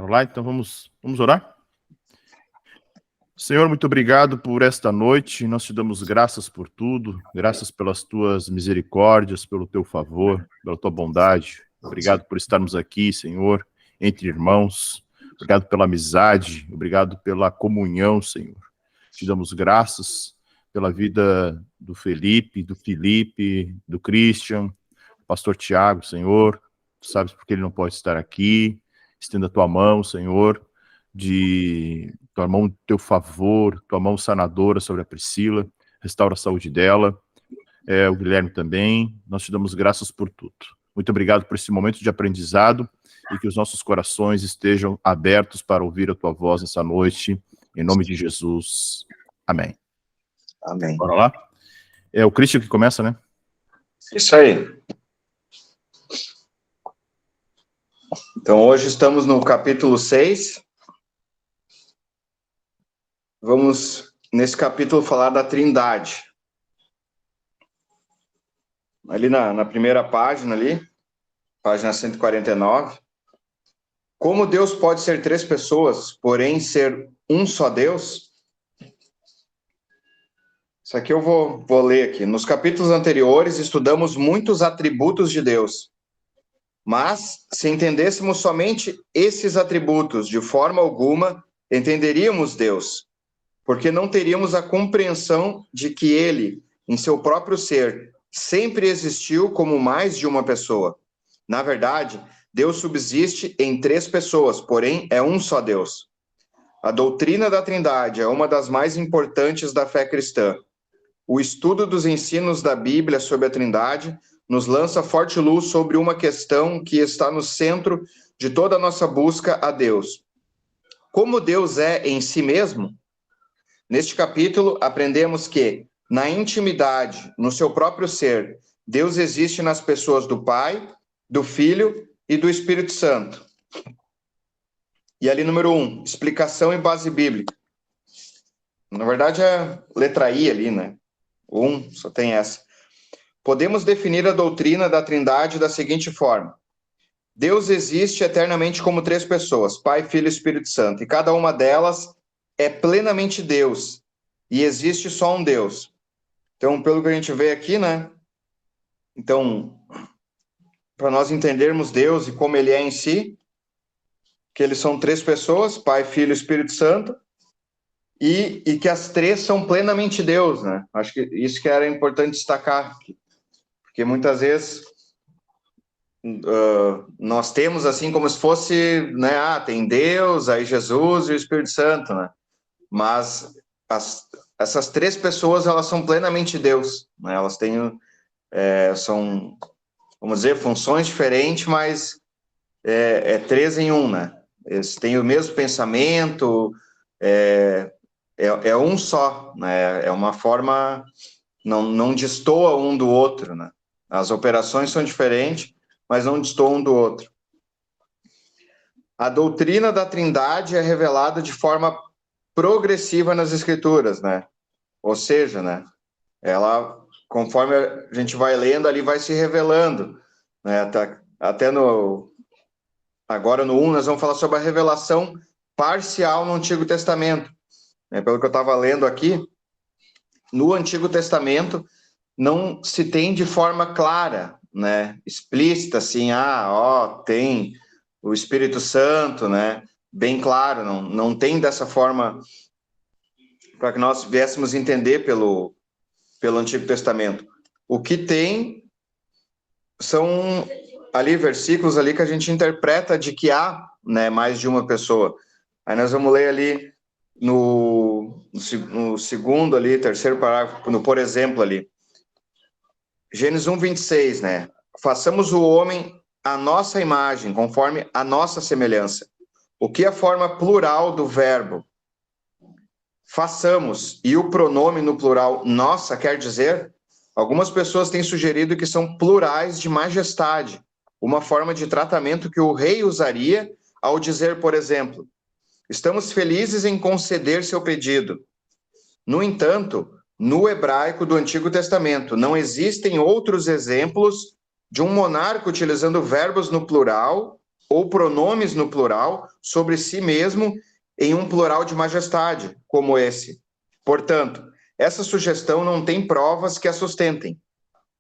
Vamos lá, então vamos orar? Senhor, muito obrigado por esta noite, nós te damos graças por tudo, graças pelas tuas misericórdias, pelo teu favor, pela tua bondade. Obrigado por estarmos aqui, Senhor, entre irmãos. Obrigado pela amizade, obrigado pela comunhão, Senhor. Te damos graças pela vida do Felipe, do Christian, do pastor Tiago, Senhor. Tu sabes porque ele não pode estar aqui. Estenda a tua mão, Senhor, de tua mão, teu favor, tua mão sanadora sobre a Priscila, restaura a saúde dela, o Guilherme também. Nós te damos graças por tudo. Muito obrigado por esse momento de aprendizado e que os nossos corações estejam abertos para ouvir a tua voz nessa noite, em nome de Jesus. Amém. Amém. Bora lá? É o Christian que começa, né? Isso aí. Então, hoje estamos no capítulo 6. Vamos, nesse capítulo, falar da Trindade. Ali na primeira página, página 149. Como Deus pode ser três pessoas, porém ser um só Deus? Isso aqui eu vou ler aqui. Nos capítulos anteriores, estudamos muitos atributos de Deus. Mas, se entendêssemos somente esses atributos, de forma alguma, entenderíamos Deus, porque não teríamos a compreensão de que Ele, em seu próprio ser, sempre existiu como mais de uma pessoa. Na verdade, Deus subsiste em três pessoas, porém é um só Deus. A doutrina da Trindade é uma das mais importantes da fé cristã. O estudo dos ensinos da Bíblia sobre a Trindade nos lança forte luz sobre uma questão que está no centro de toda a nossa busca a Deus. Como Deus é em si mesmo? Neste capítulo, aprendemos que, na intimidade, no seu próprio ser, Deus existe nas pessoas do Pai, do Filho e do Espírito Santo. E ali, número 1, explicação e base bíblica. Na verdade, é a letra I ali, né? 1, só tem essa. Podemos definir a doutrina da Trindade da seguinte forma. Deus existe eternamente como três pessoas, Pai, Filho e Espírito Santo, e cada uma delas é plenamente Deus, e existe só um Deus. Então, pelo que a gente vê aqui, né? Então, para nós entendermos Deus e como Ele é em si, que eles são três pessoas, Pai, Filho e Espírito Santo, e que as três são plenamente Deus, né? Acho que isso que era importante destacar, porque muitas vezes nós temos assim como se fosse, né? Tem Deus, aí Jesus e o Espírito Santo, né? Mas essas três pessoas, elas são plenamente Deus, né? Elas têm, são, vamos dizer, funções diferentes, mas três em um, né? Eles têm o mesmo pensamento, é um só, né? É uma forma, não destoa um do outro, né? As operações são diferentes, mas não destoam um do outro. A doutrina da Trindade é revelada de forma progressiva nas Escrituras, né? Ou seja, né? Ela, conforme a gente vai lendo, ali vai se revelando, né? Até agora no 1, nós vamos falar sobre a revelação parcial no Antigo Testamento. Pelo que eu estava lendo aqui, no Antigo Testamento não se tem de forma clara, né? Explícita, assim, tem o Espírito Santo, né? Bem claro, não tem dessa forma para que nós viéssemos entender pelo Antigo Testamento. O que tem são ali versículos ali que a gente interpreta de que há, né, mais de uma pessoa. Aí nós vamos ler ali no segundo ali, terceiro parágrafo, por exemplo ali. Gênesis 1:26, né? Façamos o homem à nossa imagem, conforme a nossa semelhança. O que é a forma plural do verbo? Façamos, e o pronome no plural nossa quer dizer? Algumas pessoas têm sugerido que são plurais de majestade, uma forma de tratamento que o rei usaria ao dizer, por exemplo, estamos felizes em conceder seu pedido. No entanto, no hebraico do Antigo Testamento, não existem outros exemplos de um monarca utilizando verbos no plural ou pronomes no plural sobre si mesmo em um plural de majestade, como esse. Portanto, essa sugestão não tem provas que a sustentem.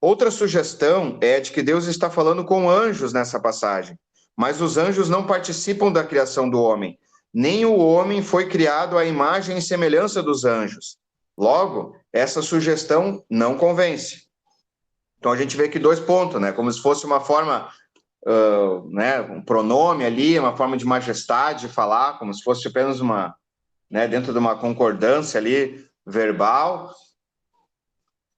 Outra sugestão é de que Deus está falando com anjos nessa passagem, mas os anjos não participam da criação do homem, nem o homem foi criado à imagem e semelhança dos anjos. Logo, essa sugestão não convence. Então a gente vê aqui 2 pontos, né? Como se fosse uma forma, né, um pronome ali, uma forma de majestade de falar, como se fosse apenas uma, né, dentro de uma concordância ali verbal.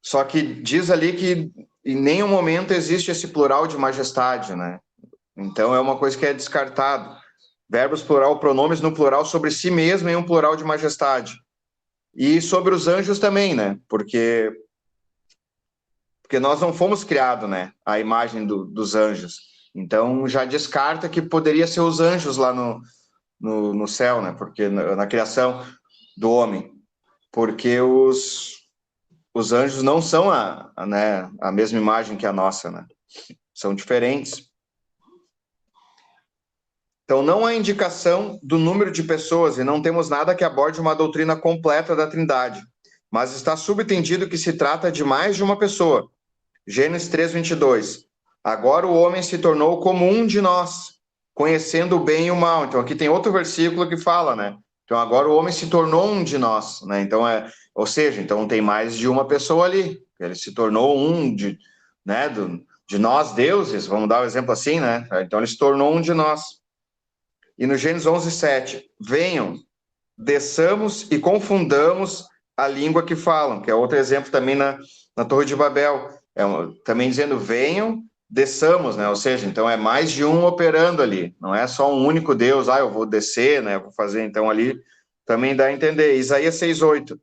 Só que diz ali que em nenhum momento existe esse plural de majestade, né? Então é uma coisa que é descartado. Verbos plural, pronomes no plural sobre si mesmo em um plural de majestade. E sobre os anjos também, né? Porque nós não fomos criados, né? A imagem dos anjos. Então já descarta que poderia ser os anjos lá no céu, né? Porque na criação do homem. Porque os anjos não são né, a mesma imagem que a nossa, né? São diferentes. Então, não há indicação do número de pessoas e não temos nada que aborde uma doutrina completa da Trindade, mas está subentendido que se trata de mais de uma pessoa. Gênesis 3:22. Agora o homem se tornou como um de nós, conhecendo o bem e o mal. Então, aqui tem outro versículo que fala, né? Então, agora o homem se tornou um de nós, né? Então, ou seja, então tem mais de uma pessoa ali. Ele se tornou um né, de nós deuses, vamos dar um exemplo assim, né? Então, ele se tornou um de nós. E no Gênesis 11:7, venham, desçamos e confundamos a língua que falam, que é outro exemplo também na Torre de Babel. Também dizendo, venham, desçamos, né? Ou seja, então é mais de um operando ali, não é só um único Deus, eu vou descer, né? Eu vou fazer, então ali também dá a entender. Isaías 6:8,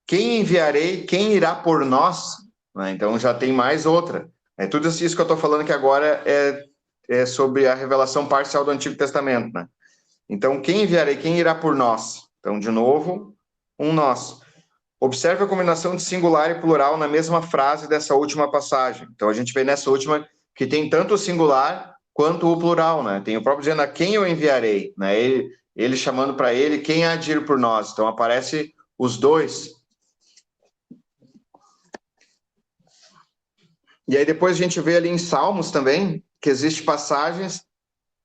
quem enviarei, quem irá por nós? Né? Então já tem mais outra. Tudo isso que eu estou falando aqui agora é sobre a revelação parcial do Antigo Testamento, né? Então, quem enviarei, quem irá por nós? Então, de novo, um nós. Observe a combinação de singular e plural na mesma frase dessa última passagem. Então, a gente vê nessa última que tem tanto o singular quanto o plural, né? Tem o próprio dizendo a quem eu enviarei, né? Ele chamando para ele, quem há de ir por nós? Então, aparece os dois. E aí depois a gente vê ali em Salmos também, que existem passagens,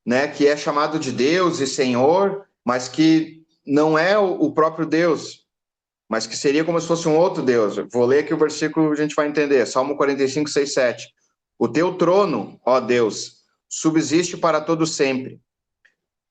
né, que é chamado de Deus e Senhor, mas que não é o próprio Deus, mas que seria como se fosse um outro Deus. Vou ler aqui o versículo, a gente vai entender. Salmo 45, 6, 7. O teu trono, ó Deus, subsiste para todo sempre.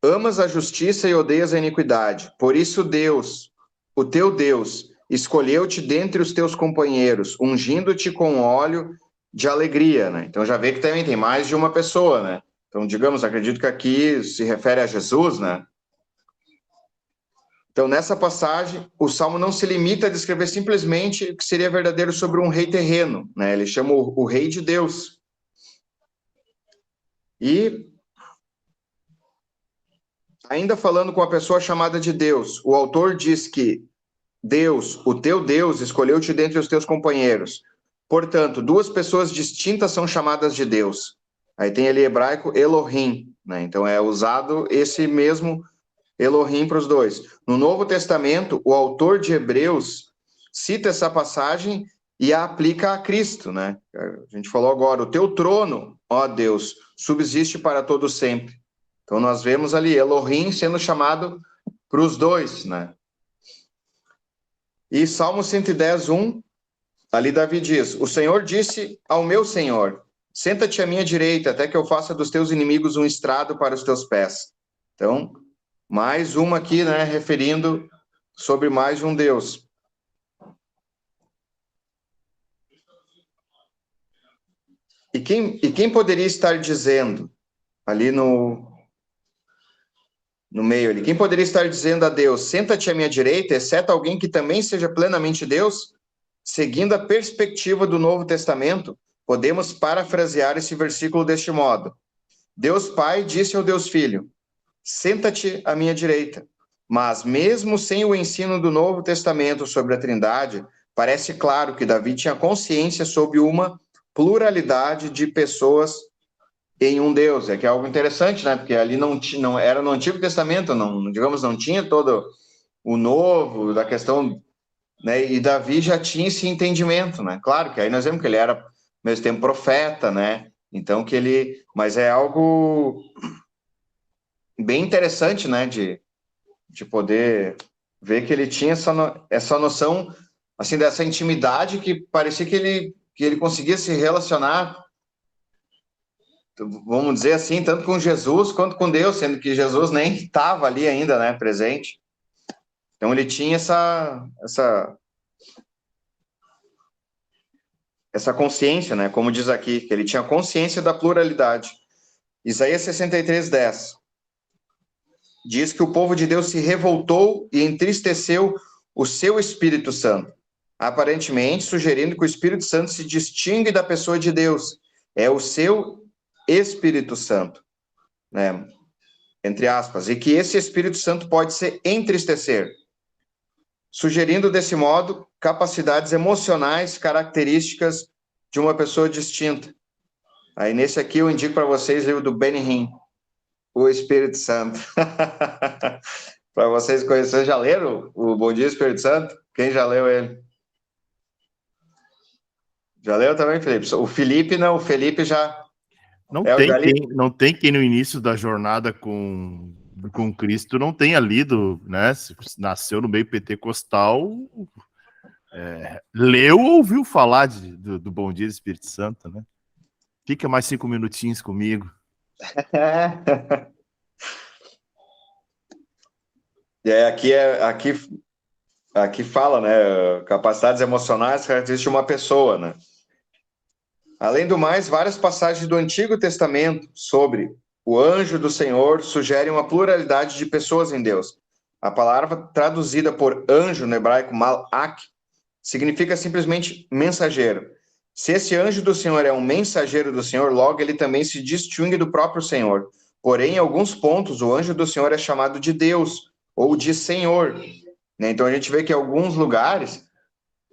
Amas a justiça e odeias a iniquidade. Por isso Deus, o teu Deus, escolheu-te dentre os teus companheiros, ungindo-te com óleo de alegria, né? Então já vê que também tem mais de uma pessoa, né? Então, digamos, acredito que aqui se refere a Jesus, né? Então, nessa passagem, o Salmo não se limita a descrever simplesmente o que seria verdadeiro sobre um rei terreno, né? Ele chama o rei de Deus. E, ainda falando com a pessoa chamada de Deus, o autor diz que Deus, o teu Deus, escolheu-te dentre os teus companheiros. Portanto, 2 pessoas distintas são chamadas de Deus. Aí tem ali hebraico Elohim, né? Então é usado esse mesmo Elohim para os dois. No Novo Testamento, o autor de Hebreus cita essa passagem e a aplica a Cristo, né? A gente falou agora, o teu trono, ó Deus, subsiste para todo sempre. Então nós vemos ali Elohim sendo chamado para os dois, né? E Salmo 110:1, ali Davi diz, o Senhor disse ao meu Senhor, senta-te à minha direita, até que eu faça dos teus inimigos um estrado para os teus pés. Então, mais uma aqui, né, referindo sobre mais um Deus. E quem poderia estar dizendo, ali no meio ali, quem poderia estar dizendo a Deus, senta-te à minha direita, exceto alguém que também seja plenamente Deus? Seguindo a perspectiva do Novo Testamento, podemos parafrasear esse versículo deste modo. Deus Pai disse ao Deus Filho, senta-te à minha direita. Mas mesmo sem o ensino do Novo Testamento sobre a Trindade, parece claro que Davi tinha consciência sobre uma pluralidade de pessoas em um Deus. É que é algo interessante, né? Porque ali não era no Antigo Testamento, não, digamos, não tinha todo o Novo, da questão, né? E Davi já tinha esse entendimento, né? Claro que aí nós vemos que ele era, ao mesmo tempo, profeta, né? Então que ele... Mas é algo bem interessante, né? De poder ver que ele tinha essa noção, assim, dessa intimidade que parecia que ele conseguia se relacionar, vamos dizer assim, tanto com Jesus quanto com Deus, sendo que Jesus nem estava ali ainda, né, presente. Então ele tinha essa consciência, né, como diz aqui, que ele tinha consciência da pluralidade. Isaías 63:10 diz que o povo de Deus se revoltou e entristeceu o seu Espírito Santo, aparentemente sugerindo que o Espírito Santo se distingue da pessoa de Deus. É o seu Espírito Santo, né? Entre aspas, e que esse Espírito Santo pode se entristecer, sugerindo desse modo capacidades emocionais características de uma pessoa distinta. Aí nesse aqui eu indico para vocês o livro do Benny Hinn, O Espírito Santo. Para vocês conhecerem, já leram o Bom Dia Espírito Santo? Quem já leu ele? Já leu também, Felipe? O Felipe não, o Felipe já... Não eu tem já li. não tem quem no início da jornada com Cristo não tenha lido, né? Se nasceu no meio pentecostal, leu ou ouviu falar do Bom Dia Espírito Santo, né? Fica mais 5 minutinhos comigo. E aí aqui fala, né? Capacidades emocionais características de uma pessoa, né? Além do mais, várias passagens do Antigo Testamento sobre o anjo do Senhor sugerem uma pluralidade de pessoas em Deus. A palavra traduzida por anjo no hebraico malak significa simplesmente mensageiro. Se esse anjo do Senhor é um mensageiro do Senhor, logo ele também se distingue do próprio Senhor. Porém, em alguns pontos, o anjo do Senhor é chamado de Deus ou de Senhor. Então a gente vê que em alguns lugares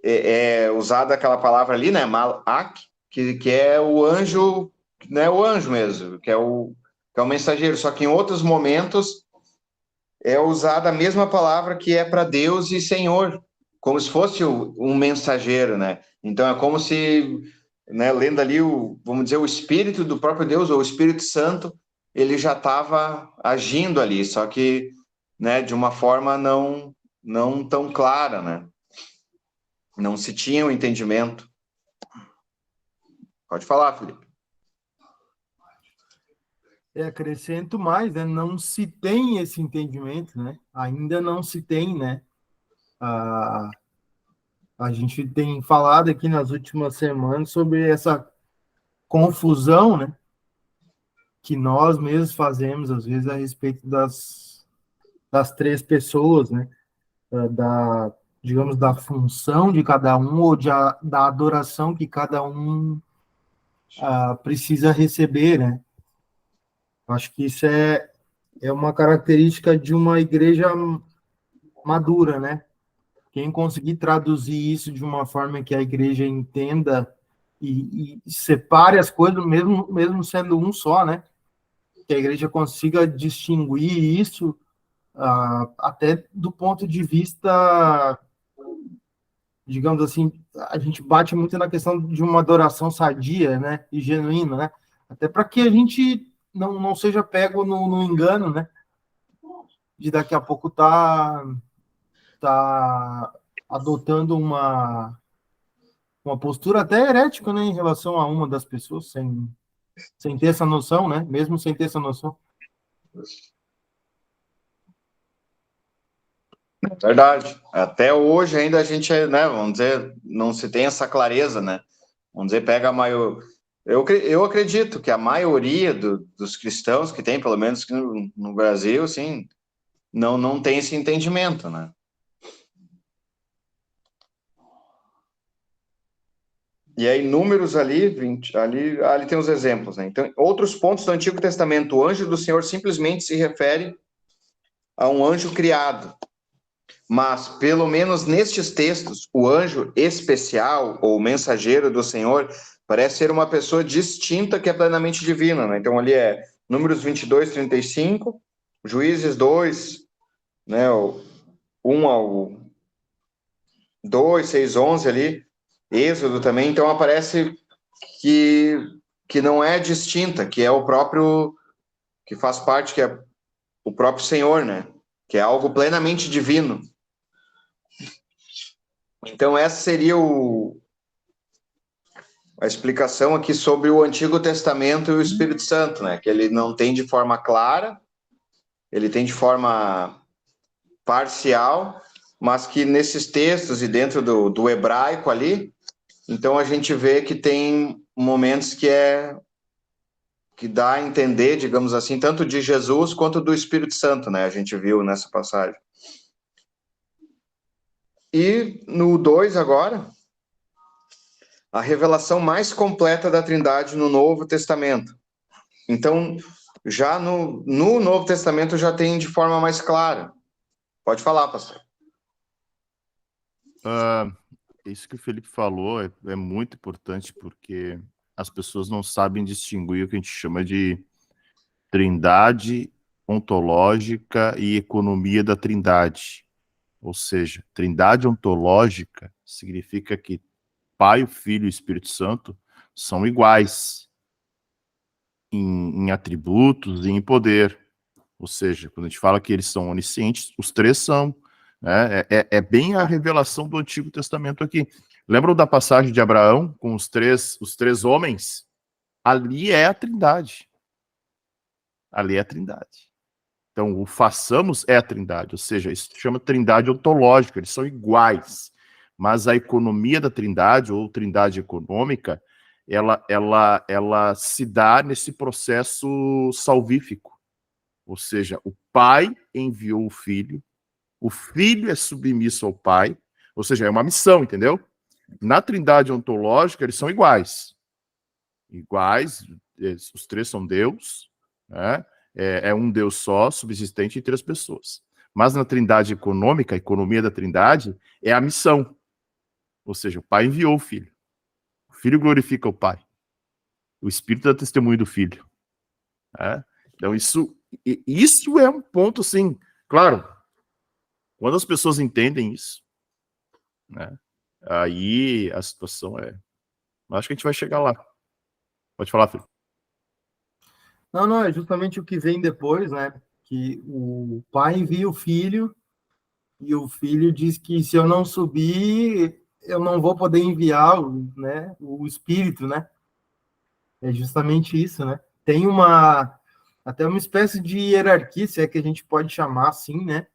é usada aquela palavra ali, né, malak, que é o anjo, né, o anjo mesmo, que é o mensageiro. Só que em outros momentos é usada a mesma palavra que é para Deus e Senhor, como se fosse um mensageiro, né? Então é como se, né, lendo ali vamos dizer, o Espírito do próprio Deus, ou o Espírito Santo, ele já estava agindo ali, só que, né, de uma forma não tão clara, né? Não se tinha o entendimento. Pode falar, Felipe. Acrescento mais, né? Não se tem esse entendimento, né? Ainda não se tem, né? A gente tem falado aqui nas últimas semanas sobre essa confusão, né? Que nós mesmos fazemos, às vezes, a respeito das três pessoas, né? Digamos, da função de cada um ou da adoração que cada um precisa receber, né? Acho que isso é uma característica de uma igreja madura, né? Quem conseguir traduzir isso de uma forma que a igreja entenda e separe as coisas, mesmo sendo um só, né? Que a igreja consiga distinguir isso até do ponto de vista, digamos assim, a gente bate muito na questão de uma adoração sadia, né? E genuína, né? Até para que a gente não seja pego no engano, né? De daqui a pouco tá adotando uma postura até herética, né, em relação a uma das pessoas, sem ter essa noção, né, mesmo sem ter essa noção. Verdade. Até hoje ainda a gente, né, vamos dizer, não se tem essa clareza, né? Vamos dizer, pega a maior... Eu acredito que a maioria dos cristãos que tem, pelo menos no Brasil, assim, não tem esse entendimento, né? E aí, números ali, 20, ali tem os exemplos, né? Então, outros pontos do Antigo Testamento, o anjo do Senhor simplesmente se refere a um anjo criado. Mas, pelo menos nestes textos, o anjo especial ou mensageiro do Senhor parece ser uma pessoa distinta que é plenamente divina, né? Então ali é Números 22, 35, Juízes 2, né, o 1 ao 2, 6, 11 ali, Êxodo também, então aparece que não é distinta, que é o próprio, que faz parte, que é o próprio Senhor, né? Que é algo plenamente divino. Então essa seria a explicação aqui sobre o Antigo Testamento e o Espírito Santo, né? Que ele não tem de forma clara, ele tem de forma parcial, mas que nesses textos e dentro do hebraico ali, então a gente vê que tem momentos que dá a entender, digamos assim, tanto de Jesus quanto do Espírito Santo, né? A gente viu nessa passagem. E no 2 agora, a revelação mais completa da Trindade no Novo Testamento. Então, já no Novo Testamento já tem de forma mais clara. Pode falar, pastor. Isso que o Felipe falou é muito importante, porque as pessoas não sabem distinguir o que a gente chama de trindade ontológica e economia da trindade. Ou seja, trindade ontológica significa que Pai, o Filho e o Espírito Santo são iguais em atributos e em poder. Ou seja, quando a gente fala que eles são oniscientes, os três são. Né? É bem a revelação do Antigo Testamento aqui. Lembram da passagem de Abraão com os três homens? Ali é a trindade. Ali é a trindade. Então, o façamos é a trindade, ou seja, isso se chama trindade ontológica, eles são iguais. Mas a economia da trindade, ou trindade econômica, ela se dá nesse processo salvífico. Ou seja, o pai enviou o filho é submisso ao pai, ou seja, é uma missão, entendeu? Na trindade ontológica, eles são iguais. Iguais, os três são Deus, né? É um Deus só, subsistente em três pessoas. Mas na trindade econômica, a economia da trindade, é a missão. Ou seja, o pai enviou o filho. O filho glorifica o pai. O espírito dá testemunho do filho. Né? Então, isso é um ponto, assim, claro, quando as pessoas entendem isso, né, aí a situação acho que a gente vai chegar lá. Pode falar, filho. Não, é justamente o que vem depois, né? Que o pai envia o filho e o filho diz que se eu não subir, eu não vou poder enviar, né, o espírito, né? É justamente isso, né? Tem até uma espécie de hierarquia, se é que a gente pode chamar assim, né?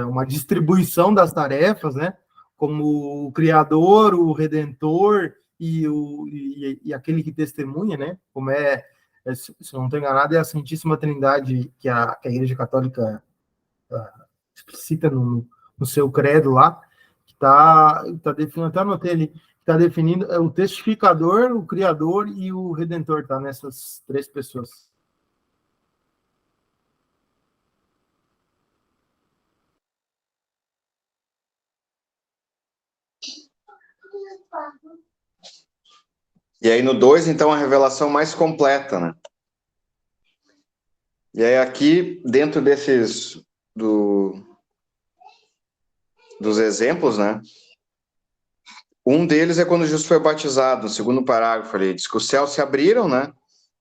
Uma distribuição das tarefas, né? Como o Criador, o Redentor e aquele que testemunha, né? Como se eu não estou enganado, é a Santíssima Trindade que a Igreja Católica explicita no seu credo lá, que está definindo, até anotei ali, está definindo o testificador, o Criador e o Redentor, tá? Nessas três pessoas. E aí no 2, então, a revelação mais completa, né? E aí aqui, dentro dos exemplos, né? Um deles é quando Jesus foi batizado, no segundo parágrafo ali, diz que os céus se abriram, né?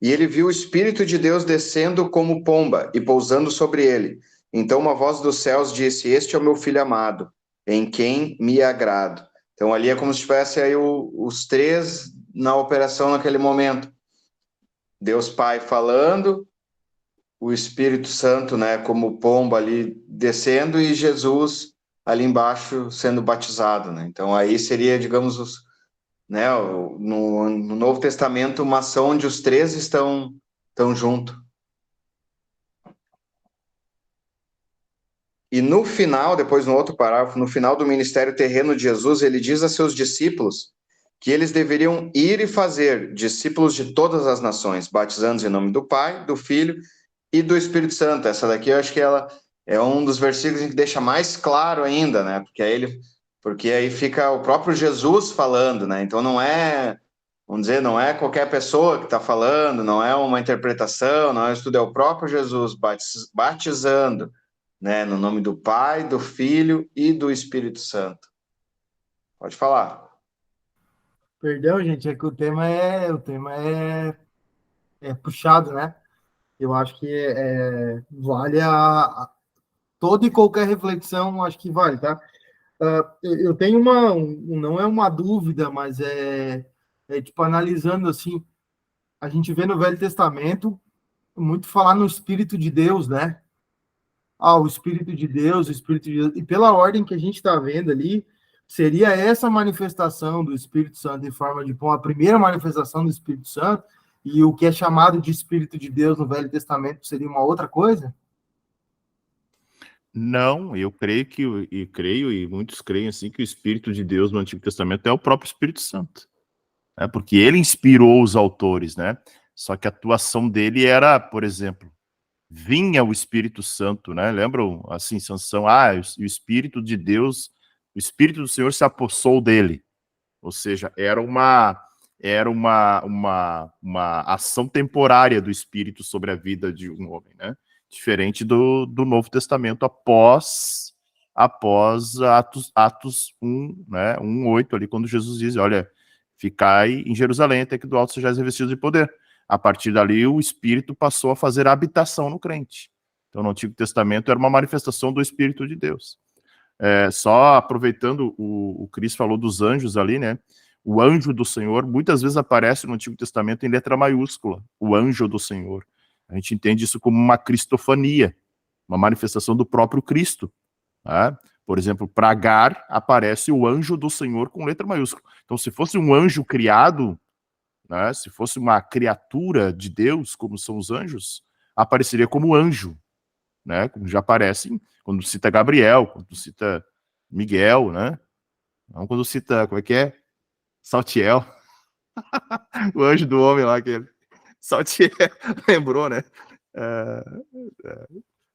E ele viu o Espírito de Deus descendo como pomba e pousando sobre ele. Então uma voz dos céus disse: Este é o meu filho amado, em quem me agrado. Então ali é como se tivesse aí os três na operação naquele momento. Deus Pai falando, o Espírito Santo, né, como pomba ali descendo e Jesus ali embaixo sendo batizado, né? Então aí seria, digamos, né, no Novo Testamento, uma ação onde os três estão juntos. E no final, depois no outro parágrafo, no final do ministério terreno de Jesus, ele diz a seus discípulos que eles deveriam ir e fazer discípulos de todas as nações, batizando em nome do Pai, do Filho e do Espírito Santo. Essa daqui eu acho que ela é um dos versículos que deixa mais claro ainda, né? Porque aí fica o próprio Jesus falando, né? Então não é vamos dizer, não é qualquer pessoa que está falando, não é uma interpretação, não é um estudo, é o próprio Jesus batizando, né, no nome do Pai, do Filho e do Espírito Santo. Pode falar. Perdão, gente, é que o tema é puxado, né? Eu acho que vale toda e qualquer reflexão, acho que vale, tá? Eu tenho não é uma dúvida, mas tipo analisando assim, a gente vê no Velho Testamento muito falar no Espírito de Deus, né? O Espírito de Deus, o Espírito de Deus, e pela ordem que a gente está vendo ali, seria essa manifestação do Espírito Santo em forma de pão, a primeira manifestação do Espírito Santo, e o que é chamado de Espírito de Deus no Velho Testamento seria uma outra coisa? Não, eu creio, e muitos creem assim, que o Espírito de Deus no Antigo Testamento é o próprio Espírito Santo, né? Porque ele inspirou os autores, né? Só que a atuação dele era, por exemplo, vinha o Espírito Santo, né? Lembram, assim, Sansão, o Espírito de Deus, o Espírito do Senhor se apossou dele. Ou seja, era uma ação temporária do Espírito sobre a vida de um homem, né? Diferente do Novo Testamento após Atos 1, né? 1:8 ali, quando Jesus diz, olha, ficai em Jerusalém até que do alto sejais revestidos de poder. A partir dali, o Espírito passou a fazer habitação no crente. Então, no Antigo Testamento, era uma manifestação do Espírito de Deus. Só aproveitando, o Cris falou dos anjos ali, né? O anjo do Senhor, muitas vezes aparece no Antigo Testamento em letra maiúscula, o anjo do Senhor. A gente entende isso como uma cristofania, uma manifestação do próprio Cristo. Tá? Por exemplo, para Agar, aparece o anjo do Senhor com letra maiúscula. Então, se fosse um anjo criado, né, se fosse uma criatura de Deus, como são os anjos, apareceria como anjo, né, como já aparecem quando cita Gabriel, quando cita Miguel, né? Não quando cita, como é que é? Saltiel, o anjo do homem lá, que Saltiel, lembrou, né? É,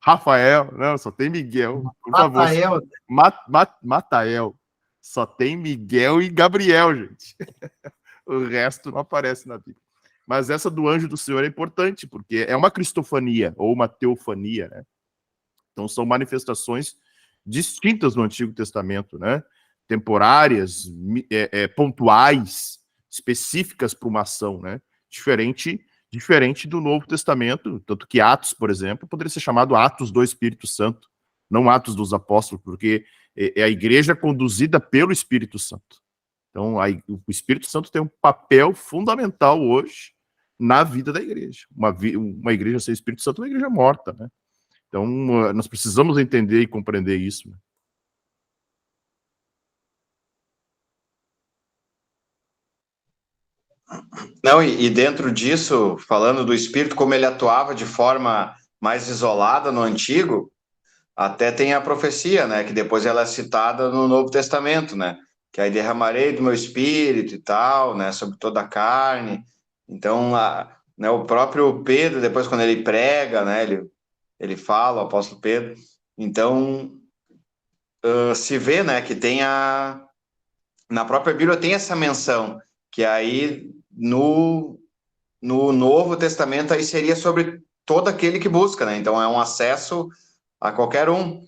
Rafael, não, só tem Miguel, por favor. Rafael, Matael, só tem Miguel e Gabriel, gente. O resto não aparece na Bíblia. Mas essa do anjo do Senhor é importante, porque é uma cristofania, ou uma teofania, né? Então são manifestações distintas no Antigo Testamento, né? Temporárias, pontuais, específicas para uma ação, né? Diferente do Novo Testamento, tanto que Atos, por exemplo, poderia ser chamado Atos do Espírito Santo, não Atos dos Apóstolos, porque é a igreja conduzida pelo Espírito Santo. Então, o Espírito Santo tem um papel fundamental hoje na vida da igreja. Uma igreja sem Espírito Santo é uma igreja morta, né? Então, nós precisamos entender e compreender isso. Né? Não, e dentro disso, falando do Espírito, como ele atuava de forma mais isolada no Antigo, até tem a profecia, né? Que depois ela é citada no Novo Testamento, né? Que aí derramarei do meu Espírito e tal, né? Sobre toda a carne. Então, né, o próprio Pedro, depois quando ele prega, né? Ele fala, o apóstolo Pedro. Então, se vê, né? Que na própria Bíblia tem essa menção, que aí no Novo Testamento aí seria sobre todo aquele que busca, né? Então é um acesso a qualquer um.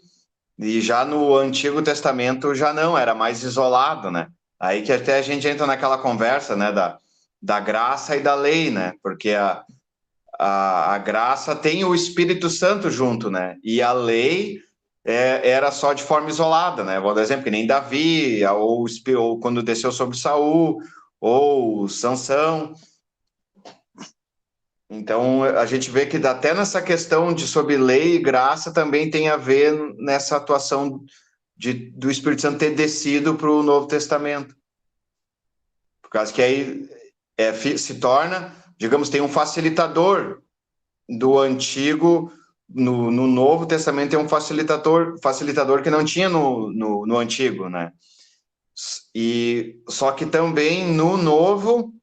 E já no Antigo Testamento já não, era mais isolado, né? Aí que até a gente entra naquela conversa, né, da graça e da lei, né? Porque a graça tem o Espírito Santo junto, né? E a lei era só de forma isolada, né? Vou dar exemplo, que nem Davi, ou quando desceu sobre Saul, ou Sansão. Então, a gente vê que até nessa questão de sobre lei e graça também tem a ver nessa atuação do Espírito Santo ter descido para o Novo Testamento. Por causa que aí se torna, digamos, tem um facilitador do Antigo, no Novo Testamento tem um facilitador que não tinha no Antigo, né? E, só que também no Novo,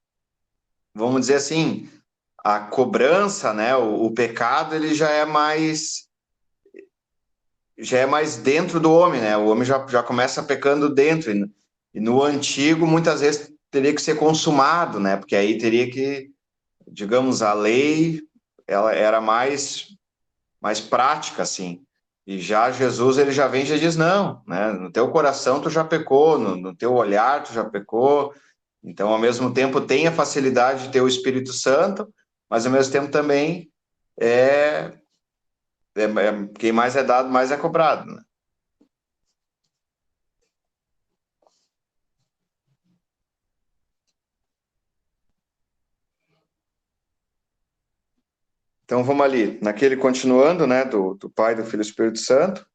vamos dizer assim, a cobrança, né, o pecado, ele já é mais dentro do homem, né? O homem já começa pecando dentro. E no Antigo, muitas vezes teria que ser consumado, né? Porque aí teria que, digamos, a lei, ela era mais prática, assim. E já Jesus, ele já vem e já diz, não, né? No teu coração tu já pecou, no teu olhar tu já pecou. Então, ao mesmo tempo, tem a facilidade de ter o Espírito Santo, mas ao mesmo tempo também quem mais é dado, mais é cobrado, né? Então, vamos ali, naquele continuando, né, do Pai, do Filho e do Espírito Santo.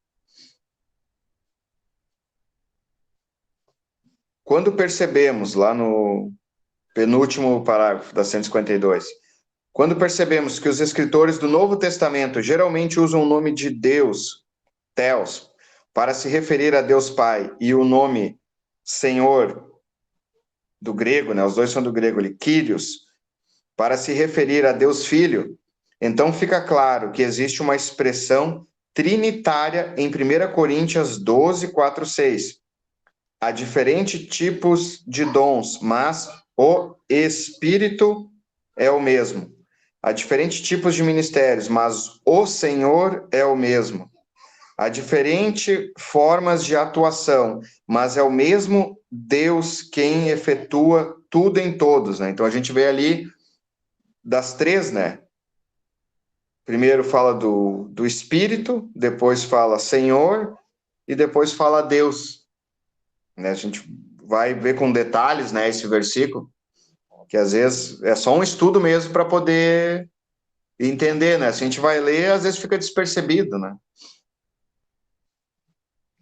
Quando percebemos, lá no penúltimo parágrafo da 152, quando percebemos que os escritores do Novo Testamento geralmente usam o nome de Deus, Theos, para se referir a Deus Pai, e o nome Senhor, do grego, né, os dois são do grego ali, Kyrios, para se referir a Deus Filho, então fica claro que existe uma expressão trinitária em 1 Coríntios 12, 4, 6. Há diferentes tipos de dons, mas o Espírito é o mesmo. Há diferentes tipos de ministérios, mas o Senhor é o mesmo. Há diferentes formas de atuação, mas é o mesmo Deus quem efetua tudo em todos, né? Então a gente vê ali das três, né? Primeiro fala do Espírito, depois fala Senhor e depois fala Deus, né? A gente vai ver com detalhes, né, esse versículo, que às vezes é só um estudo mesmo para poder entender, né? Se a gente vai ler, às vezes fica despercebido, né?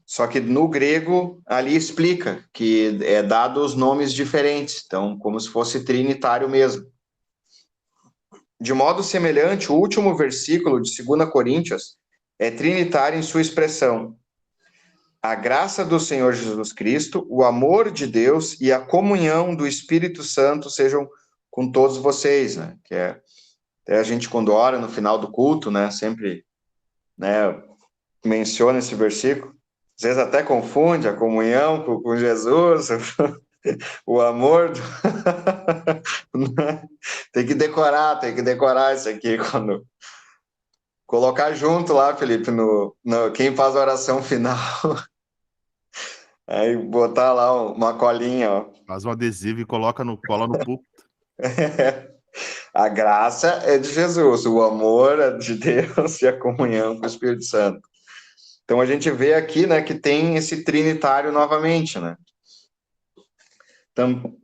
Só que no grego ali explica que é dado os nomes diferentes, então como se fosse trinitário mesmo. De modo semelhante, o último versículo de 2 Coríntios é trinitário em sua expressão. A graça do Senhor Jesus Cristo, o amor de Deus e a comunhão do Espírito Santo sejam com todos vocês, né? Que é até a gente quando ora no final do culto, né, sempre, né, menciona esse versículo. Às vezes até confunde a comunhão com Jesus, o amor. Tem que decorar isso aqui quando colocar junto lá, Felipe, no quem faz a oração final. Aí botar lá uma colinha, ó. Faz um adesivo e cola no púlpito. A graça é de Jesus, o amor é de Deus e a comunhão com o Espírito Santo. Então a gente vê aqui, né, que tem esse trinitário novamente, né? Então,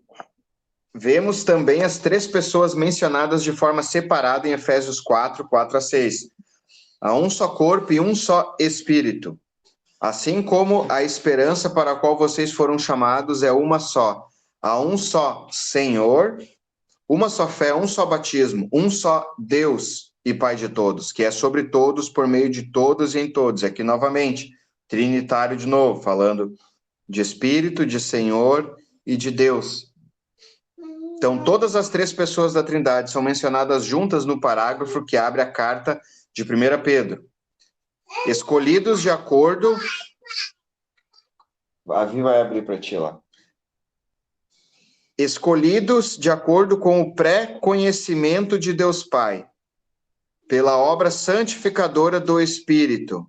vemos também as três pessoas mencionadas de forma separada em Efésios 4, 4 a 6. Há um só corpo e um só Espírito. Assim como a esperança para a qual vocês foram chamados é uma só. Há um só Senhor, uma só fé, um só batismo, um só Deus e Pai de todos, que é sobre todos, por meio de todos e em todos. Aqui novamente, trinitário de novo, falando de Espírito, de Senhor e de Deus. Então, todas as três pessoas da Trindade são mencionadas juntas no parágrafo que abre a carta de 1 Pedro. Escolhidos de acordo... A Vi vai abrir para ti lá. Escolhidos de acordo com o pré-conhecimento de Deus Pai, pela obra santificadora do Espírito,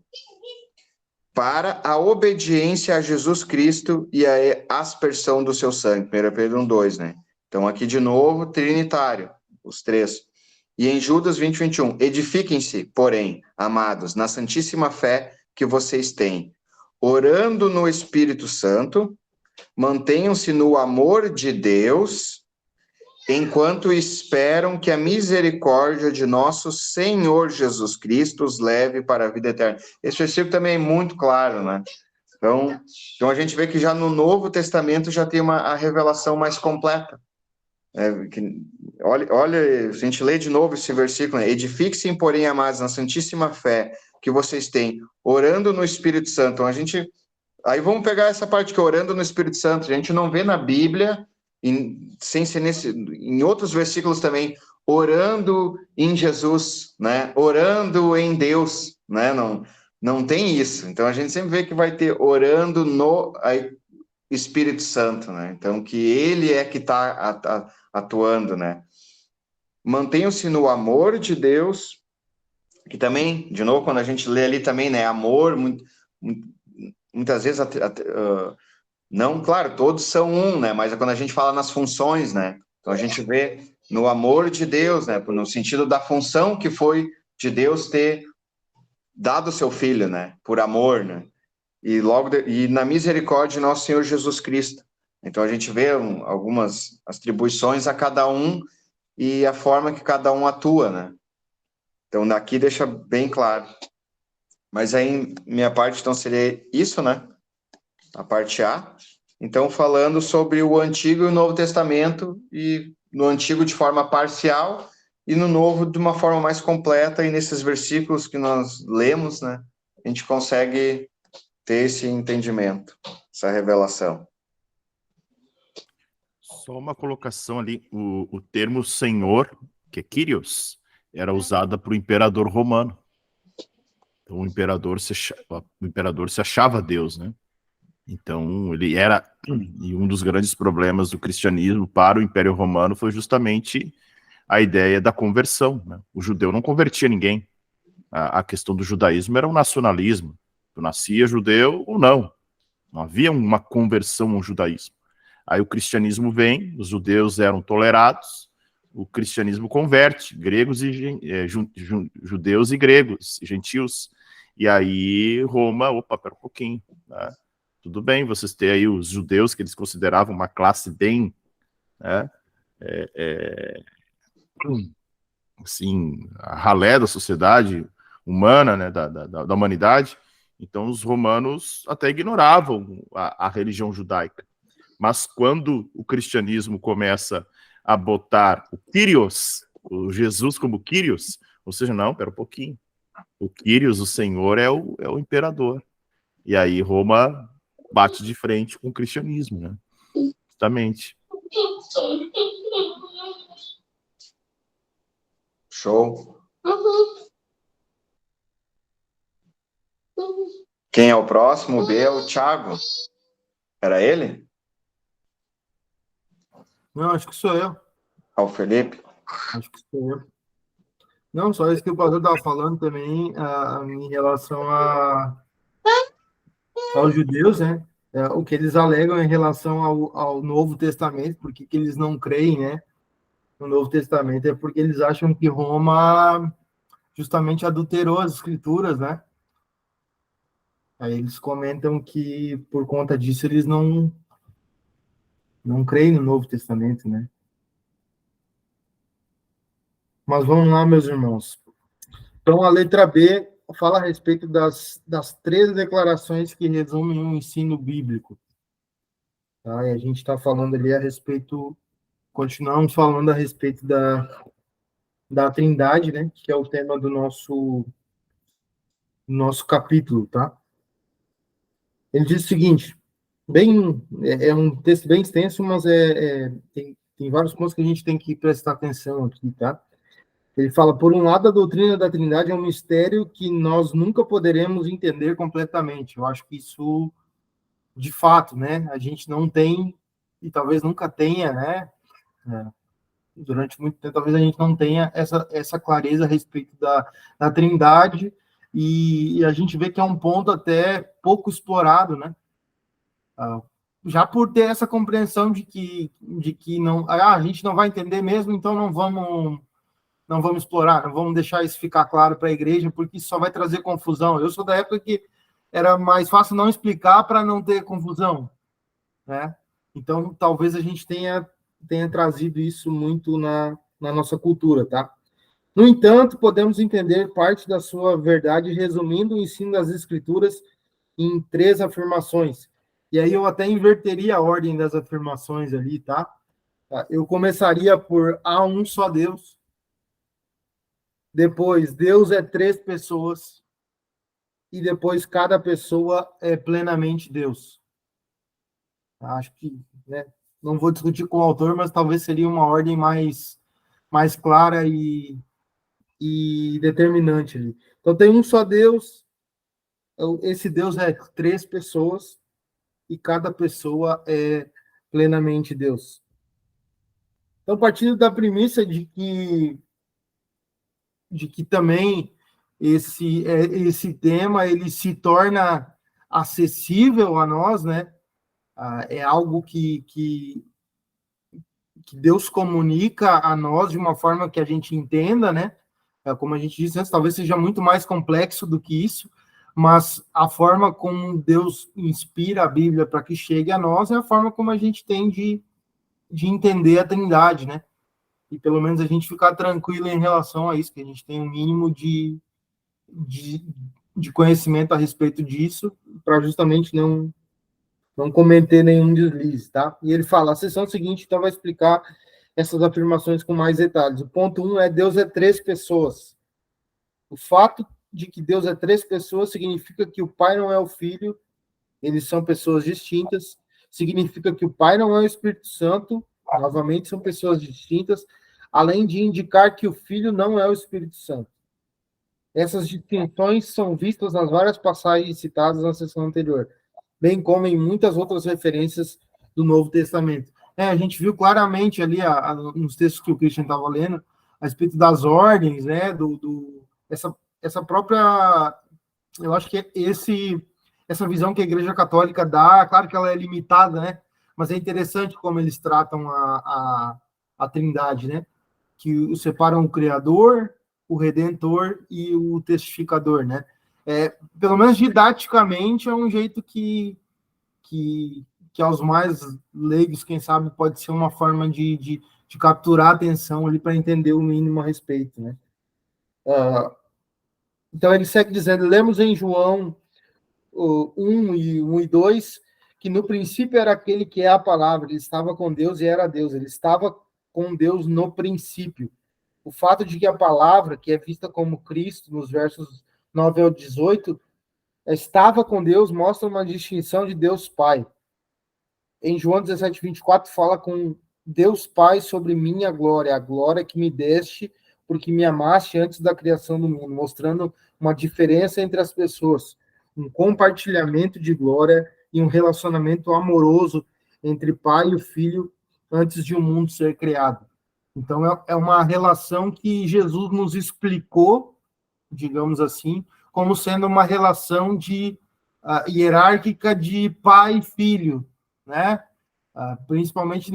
para a obediência a Jesus Cristo e a aspersão do seu sangue. 1 Pedro 1:2, né? Então, aqui de novo, trinitário, os três. E em Judas 20, 21, edifiquem-se, porém, amados, na santíssima fé que vocês têm, orando no Espírito Santo, mantenham-se no amor de Deus, enquanto esperam que a misericórdia de nosso Senhor Jesus Cristo os leve para a vida eterna. Esse versículo também é muito claro, né? Então a gente vê que já no Novo Testamento já tem a revelação mais completa. Olha, a gente lê de novo esse versículo, né? Edifiquem-se, porém, amados, na santíssima fé que vocês têm, orando no Espírito Santo. Então, aí vamos pegar essa parte que é orando no Espírito Santo. A gente não vê na Bíblia, sem ser em outros versículos também, orando em Jesus, né? Orando em Deus, né? Não tem isso. Então a gente sempre vê que vai ter orando no... Aí Espírito Santo, né? Então, que ele é que está atuando, né? Mantenham-se no amor de Deus, que também, de novo, quando a gente lê ali também, né? Amor, muitas vezes, não, claro, todos são um, né? Mas é quando a gente fala nas funções, né? Então, a gente vê no amor de Deus, né? No sentido da função que foi de Deus ter dado o seu filho, né? Por amor, né? E na misericórdia de nosso Senhor Jesus Cristo. Então a gente vê algumas atribuições a cada um e a forma que cada um atua, né? Então daqui deixa bem claro. Mas aí minha parte então seria isso, né? A parte A. Então falando sobre o Antigo e o Novo Testamento, e no Antigo de forma parcial e no Novo de uma forma mais completa, e nesses versículos que nós lemos, né? A gente consegue ter esse entendimento, essa revelação. Só uma colocação ali, o termo senhor, que é Kyrios, era usado para o imperador romano. Então o imperador se achava Deus, né? Então ele era, e um dos grandes problemas do cristianismo para o Império Romano foi justamente a ideia da conversão, né? O judeu não convertia ninguém. A questão do judaísmo era um nacionalismo. Tu nascia judeu ou não. Não havia uma conversão ao judaísmo. Aí o cristianismo vem, os judeus eram tolerados, o cristianismo converte gregos e judeus e gregos, gentios. E aí Roma, opa, pera um pouquinho, né? Tudo bem, vocês têm aí os judeus que eles consideravam uma classe bem, né, assim, a ralé da sociedade humana, né, da humanidade. Então os romanos até ignoravam a religião judaica. Mas quando o cristianismo começa a botar o Kyrios, o Jesus como Kyrios, ou seja, não, pera um pouquinho. O Kyrios, o Senhor, é o imperador. E aí Roma bate de frente com o cristianismo, né? Justamente. Show. Quem é o próximo? O B é o Thiago. Era ele? Não, acho que sou eu. Ah, o Felipe? Acho que sou eu. Não, só isso que o pastor estava falando também, em relação aos judeus, né? O que eles alegam em relação ao Novo Testamento, porque que eles não creem, né? No Novo Testamento, é porque eles acham que Roma justamente adulterou as escrituras, né? Aí eles comentam que por conta disso eles não creem no Novo Testamento, né? Mas vamos lá, meus irmãos. Então, a letra B fala a respeito das 13 declarações que resumem o ensino bíblico. Tá? E a gente está falando ali a respeito, continuamos falando a respeito da Trindade, né? Que é o tema do nosso capítulo, tá? Ele diz o seguinte, é um texto bem extenso, mas tem vários pontos que a gente tem que prestar atenção aqui, tá? Ele fala, por um lado, a doutrina da Trindade é um mistério que nós nunca poderemos entender completamente. Eu acho que isso, de fato, né, a gente não tem, e talvez nunca tenha, né, durante muito tempo, talvez a gente não tenha essa clareza a respeito da Trindade, e a gente vê que é um ponto até pouco explorado, né, já por ter essa compreensão de que não, a gente não vai entender mesmo, então não vamos explorar, não vamos deixar isso ficar claro para a igreja, porque isso só vai trazer confusão. Eu sou da época que era mais fácil não explicar para não ter confusão, né? Então, talvez a gente tenha trazido isso muito na nossa cultura, tá? No entanto, podemos entender parte da sua verdade resumindo o ensino das Escrituras em 3 afirmações. E aí eu até inverteria a ordem das afirmações ali, tá? Eu começaria por há um só Deus. Depois, Deus é 3 pessoas. E depois, cada pessoa é plenamente Deus. Acho que, né, não vou discutir com o autor, mas talvez seria uma ordem mais clara e determinante ali. Então, tem um só Deus. Esse Deus é 3 pessoas. e cada pessoa é plenamente Deus. Então, partindo da premissa de que também esse tema ele se torna acessível a nós, né? É algo que Deus comunica a nós de uma forma que a gente entenda, né? Como a gente disse antes, talvez seja muito mais complexo do que isso, mas a forma como Deus inspira a Bíblia para que chegue a nós é a forma como a gente tem de entender a Trindade, né? E pelo menos a gente ficar tranquilo em relação a isso, que a gente tem um mínimo de conhecimento a respeito disso, para justamente não cometer nenhum deslize, tá? E ele fala, a sessão seguinte, então, vai explicar essas afirmações com mais detalhes. O ponto 1 é Deus é 3 pessoas. O fato de que Deus é 3 pessoas significa que o Pai não é o Filho, eles são pessoas distintas, significa que o Pai não é o Espírito Santo, novamente são pessoas distintas, além de indicar que o Filho não é o Espírito Santo. Essas distinções são vistas nas várias passagens citadas na sessão anterior, bem como em muitas outras referências do Novo Testamento. A gente viu claramente ali nos textos que o Christian estava lendo, a respeito das ordens, né, essa própria, eu acho que essa visão que a Igreja Católica dá, claro que ela é limitada, né, mas é interessante como eles tratam a Trindade, né, que separam o Criador, o Redentor e o Testificador, né. Pelo menos didaticamente é um jeito que aos mais leigos, quem sabe, pode ser uma forma de capturar a atenção ali para entender o mínimo a respeito, né. Então ele segue dizendo, lemos em João 1 e 2, que no princípio era aquele que é a palavra, ele estava com Deus e era Deus, ele estava com Deus no princípio. O fato de que a palavra, que é vista como Cristo, nos versos 9 ao 18, estava com Deus, mostra uma distinção de Deus Pai. Em João 17, 24, fala com Deus Pai sobre minha glória, a glória que me deste, porque me amaste antes da criação do mundo, mostrando uma diferença entre as pessoas, um compartilhamento de glória e um relacionamento amoroso entre pai e o filho antes de o mundo ser criado. Então, é uma relação que Jesus nos explicou, digamos assim, como sendo uma relação hierárquica de pai e filho, né? Principalmente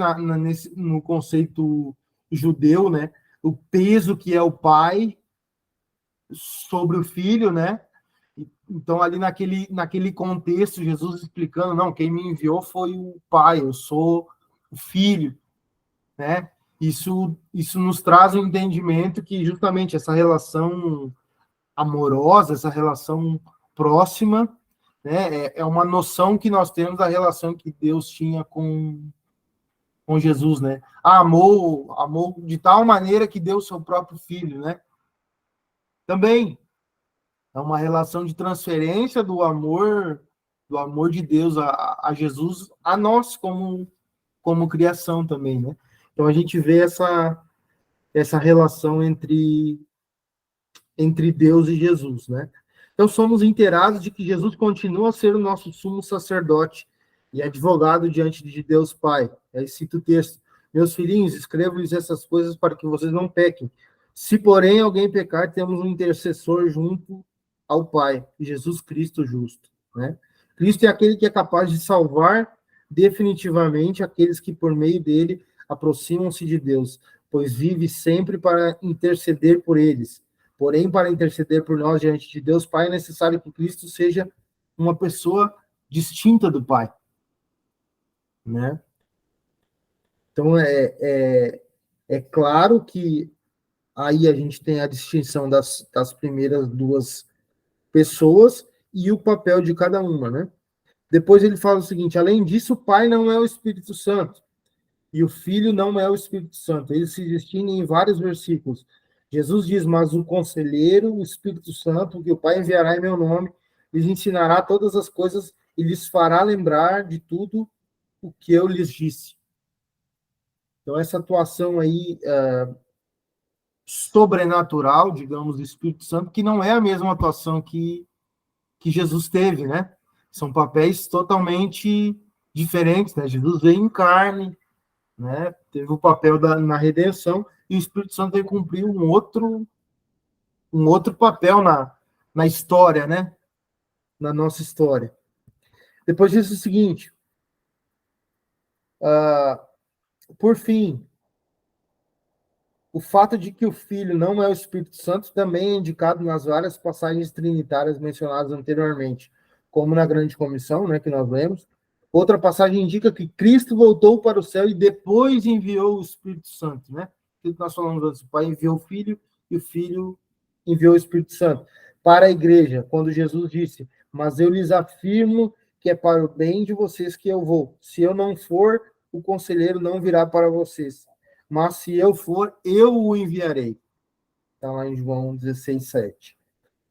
no conceito judeu, né? O peso que é o pai sobre o filho, né? Então, ali naquele contexto, Jesus explicando, não, quem me enviou foi o pai, eu sou o filho, né? Isso nos traz um entendimento que justamente essa relação amorosa, essa relação próxima, né, é uma noção que nós temos da relação que Deus tinha com Jesus, né? Amou de tal maneira que deu o seu próprio filho, né? Também é uma relação de transferência do amor de Deus a Jesus a nós como criação também, né? Então a gente vê essa relação entre Deus e Jesus, né? Então somos inteirados de que Jesus continua a ser o nosso sumo sacerdote e advogado diante de Deus Pai. Aí cito o texto: meus filhinhos, escrevo-lhes essas coisas para que vocês não pequem. Se, porém, alguém pecar, temos um intercessor junto ao Pai, Jesus Cristo justo, né? Cristo é aquele que é capaz de salvar definitivamente aqueles que, por meio dele, aproximam-se de Deus, pois vive sempre para interceder por eles. Porém, para interceder por nós diante de Deus Pai, é necessário que Cristo seja uma pessoa distinta do Pai, né? Então, é claro que aí a gente tem a distinção das primeiras duas pessoas e o papel de cada uma, né? Depois ele fala o seguinte, além disso, o Pai não é o Espírito Santo e o Filho não é o Espírito Santo. Eles se distinguem em vários versículos. Jesus diz, mas o Conselheiro, o Espírito Santo, que o Pai enviará em meu nome, lhes ensinará todas as coisas e lhes fará lembrar de tudo o que eu lhes disse. Então, essa atuação aí sobrenatural, digamos, do Espírito Santo, que não é a mesma atuação que Jesus teve, né? São papéis totalmente diferentes, né? Jesus veio em carne, né? Teve o papel na redenção, e o Espírito Santo veio cumprir um outro papel na história, né? Na nossa história. Depois disso, é o seguinte, por fim, o fato de que o Filho não é o Espírito Santo também é indicado nas várias passagens trinitárias mencionadas anteriormente, como na Grande Comissão, né, que nós lemos. Outra passagem indica que Cristo voltou para o céu e depois enviou o Espírito Santo, né? O que nós falamos antes, o Pai enviou o Filho e o Filho enviou o Espírito Santo para a igreja, quando Jesus disse: "Mas eu lhes afirmo que é para o bem de vocês que eu vou. Se eu não for, o conselheiro não virá para vocês. Mas se eu for, eu o enviarei." Está lá em João 16:7.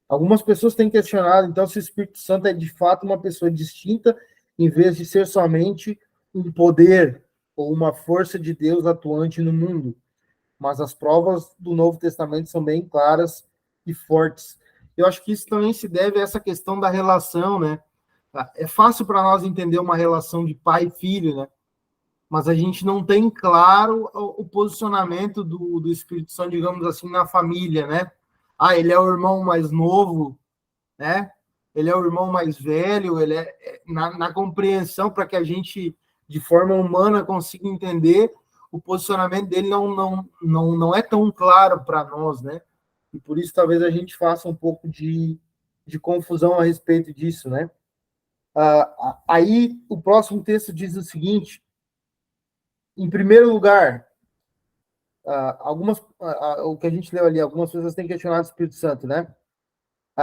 Algumas pessoas têm questionado, então, se o Espírito Santo é de fato uma pessoa distinta, em vez de ser somente um poder ou uma força de Deus atuante no mundo. Mas as provas do Novo Testamento são bem claras e fortes. Eu acho que isso também se deve a essa questão da relação, né? É fácil para nós entender uma relação de pai e filho, né? Mas a gente não tem claro o posicionamento do Espírito Santo, digamos assim, na família, né? Ah, ele é o irmão mais novo, né? Ele é o irmão mais velho, ele na compreensão para que a gente, de forma humana, consiga entender o posicionamento dele não é tão claro para nós, né? E por isso talvez a gente faça um pouco de confusão a respeito disso, né? Aí o próximo texto diz o seguinte: em primeiro lugar, o que a gente leu ali, algumas pessoas têm questionado o Espírito Santo, né?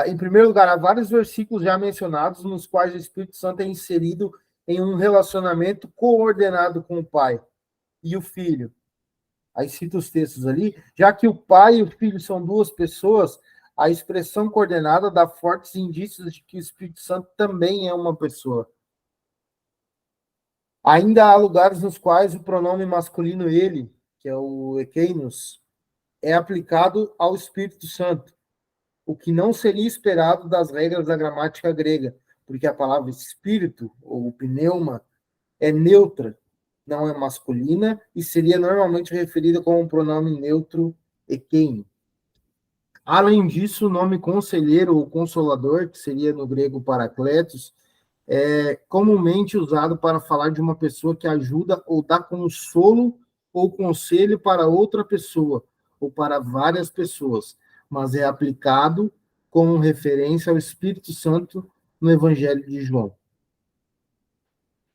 Em primeiro lugar, há vários versículos já mencionados nos quais o Espírito Santo é inserido em um relacionamento coordenado com o Pai e o Filho. Aí cita os textos ali. Já que o Pai e o Filho são duas pessoas, a expressão coordenada dá fortes indícios de que o Espírito Santo também é uma pessoa. Ainda há lugares nos quais o pronome masculino ele, que é o ekeinos, é aplicado ao Espírito Santo, o que não seria esperado das regras da gramática grega, porque a palavra espírito, ou pneuma, é neutra, não é masculina, e seria normalmente referida como um pronome neutro ekeino. Além disso, o nome conselheiro ou consolador, que seria no grego paracletos, é comumente usado para falar de uma pessoa que ajuda ou dá consolo ou conselho para outra pessoa, ou para várias pessoas, mas é aplicado com referência ao Espírito Santo no Evangelho de João.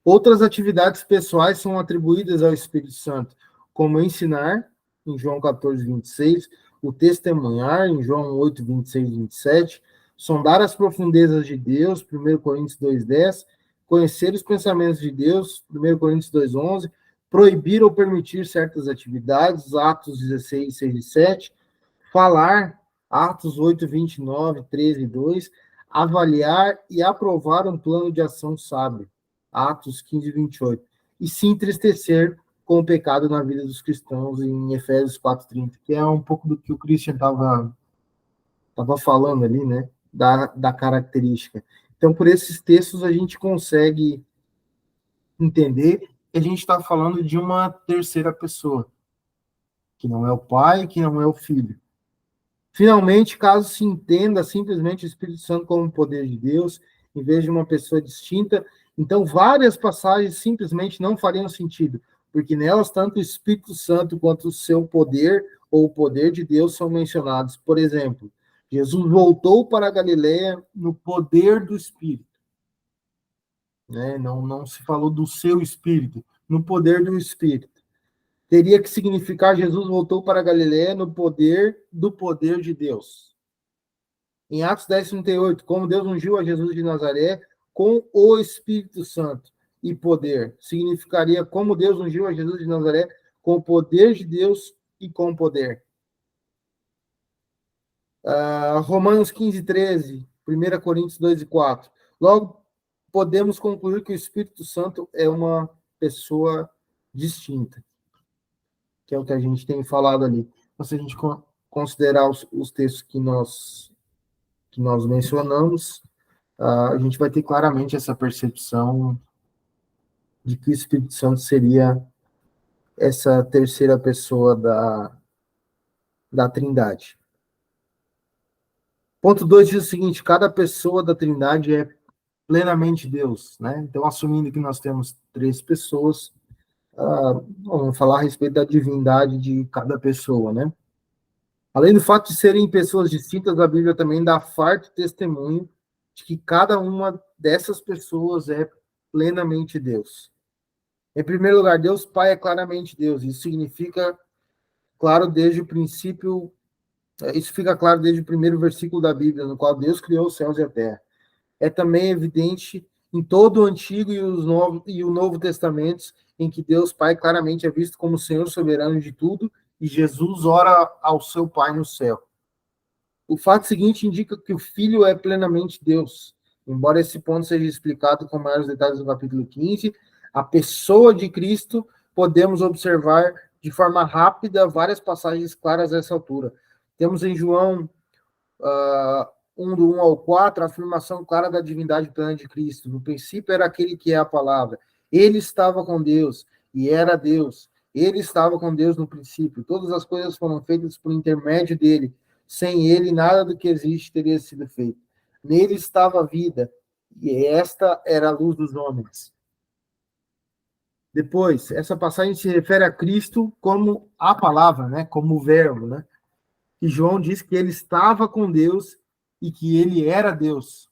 Outras atividades pessoais são atribuídas ao Espírito Santo, como ensinar, em João 14, 26, o testemunhar, em João 8, 26 e 27, sondar as profundezas de Deus, 1 Coríntios 2:10, conhecer os pensamentos de Deus, 1 Coríntios 2:11, proibir ou permitir certas atividades, Atos 16, 6 e 7, falar, Atos 8, 29, 13 e 2, avaliar e aprovar um plano de ação sábio, Atos 15, 28, e se entristecer com o pecado na vida dos cristãos, em Efésios 4:30, que é um pouco do que o Christian estava falando ali, né, da característica. Então, por esses textos, a gente consegue entender que a gente está falando de uma terceira pessoa, que não é o pai, que não é o filho. Finalmente, caso se entenda simplesmente o Espírito Santo como o poder de Deus, em vez de uma pessoa distinta, então várias passagens simplesmente não fariam sentido, porque nelas tanto o Espírito Santo quanto o seu poder ou o poder de Deus são mencionados. Por exemplo, Jesus voltou para a Galileia no poder do Espírito, né? Não se falou do seu Espírito, no poder do Espírito. Teria que significar Jesus voltou para a Galileia no poder do poder de Deus. Em Atos 10, 38, como Deus ungiu a Jesus de Nazaré com o Espírito Santo e poder. Significaria como Deus ungiu a Jesus de Nazaré com o poder de Deus e com poder. Romanos 15, 13, 1 Coríntios 2 e 4. Logo, podemos concluir que o Espírito Santo é uma pessoa distinta, que é o que a gente tem falado ali. Então, se a gente considerar os textos que nós mencionamos, a gente vai ter claramente essa percepção de que o Espírito Santo seria essa terceira pessoa da Trindade. Ponto 2 diz o seguinte: cada pessoa da Trindade é plenamente Deus, né? Então, assumindo que nós temos 3 pessoas, vamos falar a respeito da divindade de cada pessoa, né? Além do fato de serem pessoas distintas, a Bíblia também dá farto testemunho de que cada uma dessas pessoas é plenamente Deus. Em primeiro lugar, Deus Pai é claramente Deus. Isso significa claro desde o princípio, isso fica claro desde o primeiro versículo da Bíblia, no qual Deus criou os céus e a terra. É também evidente em todo o Antigo e o Novo Testamentos, em que Deus Pai claramente é visto como Senhor soberano de tudo, e Jesus ora ao seu Pai no céu. O fato seguinte indica que o Filho é plenamente Deus. Embora esse ponto seja explicado com maiores detalhes no capítulo 15, a pessoa de Cristo podemos observar de forma rápida várias passagens claras a essa altura. Temos em João 1, do 1 ao 4, a afirmação clara da divindade plena de Cristo. No princípio era aquele que é a palavra. Ele estava com Deus e era Deus. Ele estava com Deus no princípio. Todas as coisas foram feitas por intermédio dele. Sem ele, nada do que existe teria sido feito. Nele estava a vida, e esta era a luz dos homens. Depois, essa passagem se refere a Cristo como a palavra, né? Como o verbo, né? E João diz que ele estava com Deus e que ele era Deus,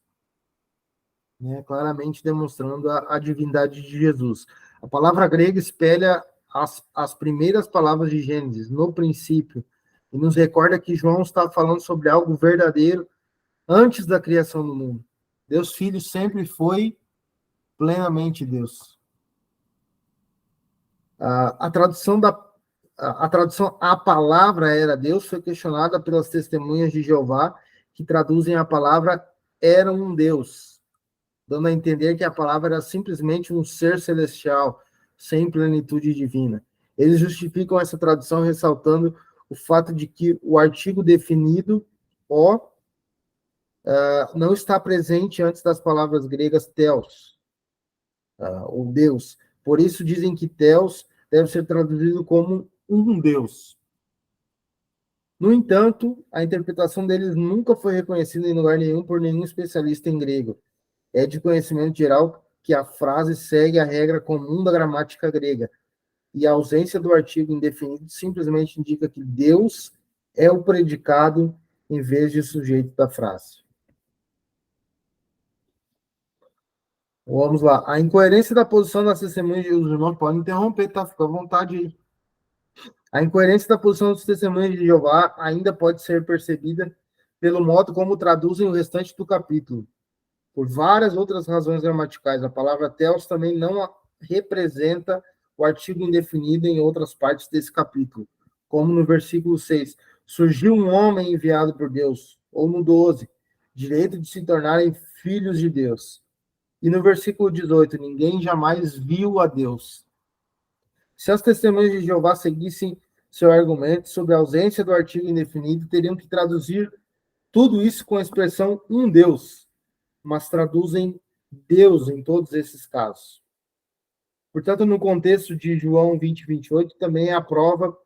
né? Claramente demonstrando a divindade de Jesus. A palavra grega espelha as primeiras palavras de Gênesis, no princípio, e nos recorda que João está falando sobre algo verdadeiro antes da criação do mundo. Deus Filho sempre foi plenamente Deus. A tradução a palavra era Deus foi questionada pelas testemunhas de Jeová, que traduzem a palavra era um Deus, dando a entender que a palavra era simplesmente um ser celestial, sem plenitude divina. Eles justificam essa tradução ressaltando o fato de que o artigo definido, não está presente antes das palavras gregas theos, ou Deus. Por isso dizem que theos deve ser traduzido como um Deus. No entanto, a interpretação deles nunca foi reconhecida em lugar nenhum por nenhum especialista em grego. É de conhecimento geral que a frase segue a regra comum da gramática grega, e a ausência do artigo indefinido simplesmente indica que Deus é o predicado em vez de sujeito da frase. Vamos lá. A incoerência da posição das testemunhas, os irmãos podem interromper, tá? Fica à vontade aí. A incoerência da posição dos testemunhos de Jeová ainda pode ser percebida pelo modo como traduzem o restante do capítulo. Por várias outras razões gramaticais, a palavra theos também não representa o artigo indefinido em outras partes desse capítulo, como no versículo 6, surgiu um homem enviado por Deus, ou no 12, direito de se tornarem filhos de Deus. E no versículo 18, ninguém jamais viu a Deus. Se as testemunhas de Jeová seguissem seu argumento sobre a ausência do artigo indefinido, teriam que traduzir tudo isso com a expressão um Deus, mas traduzem Deus em todos esses casos. Portanto, no contexto de João 20, 28, também é a prova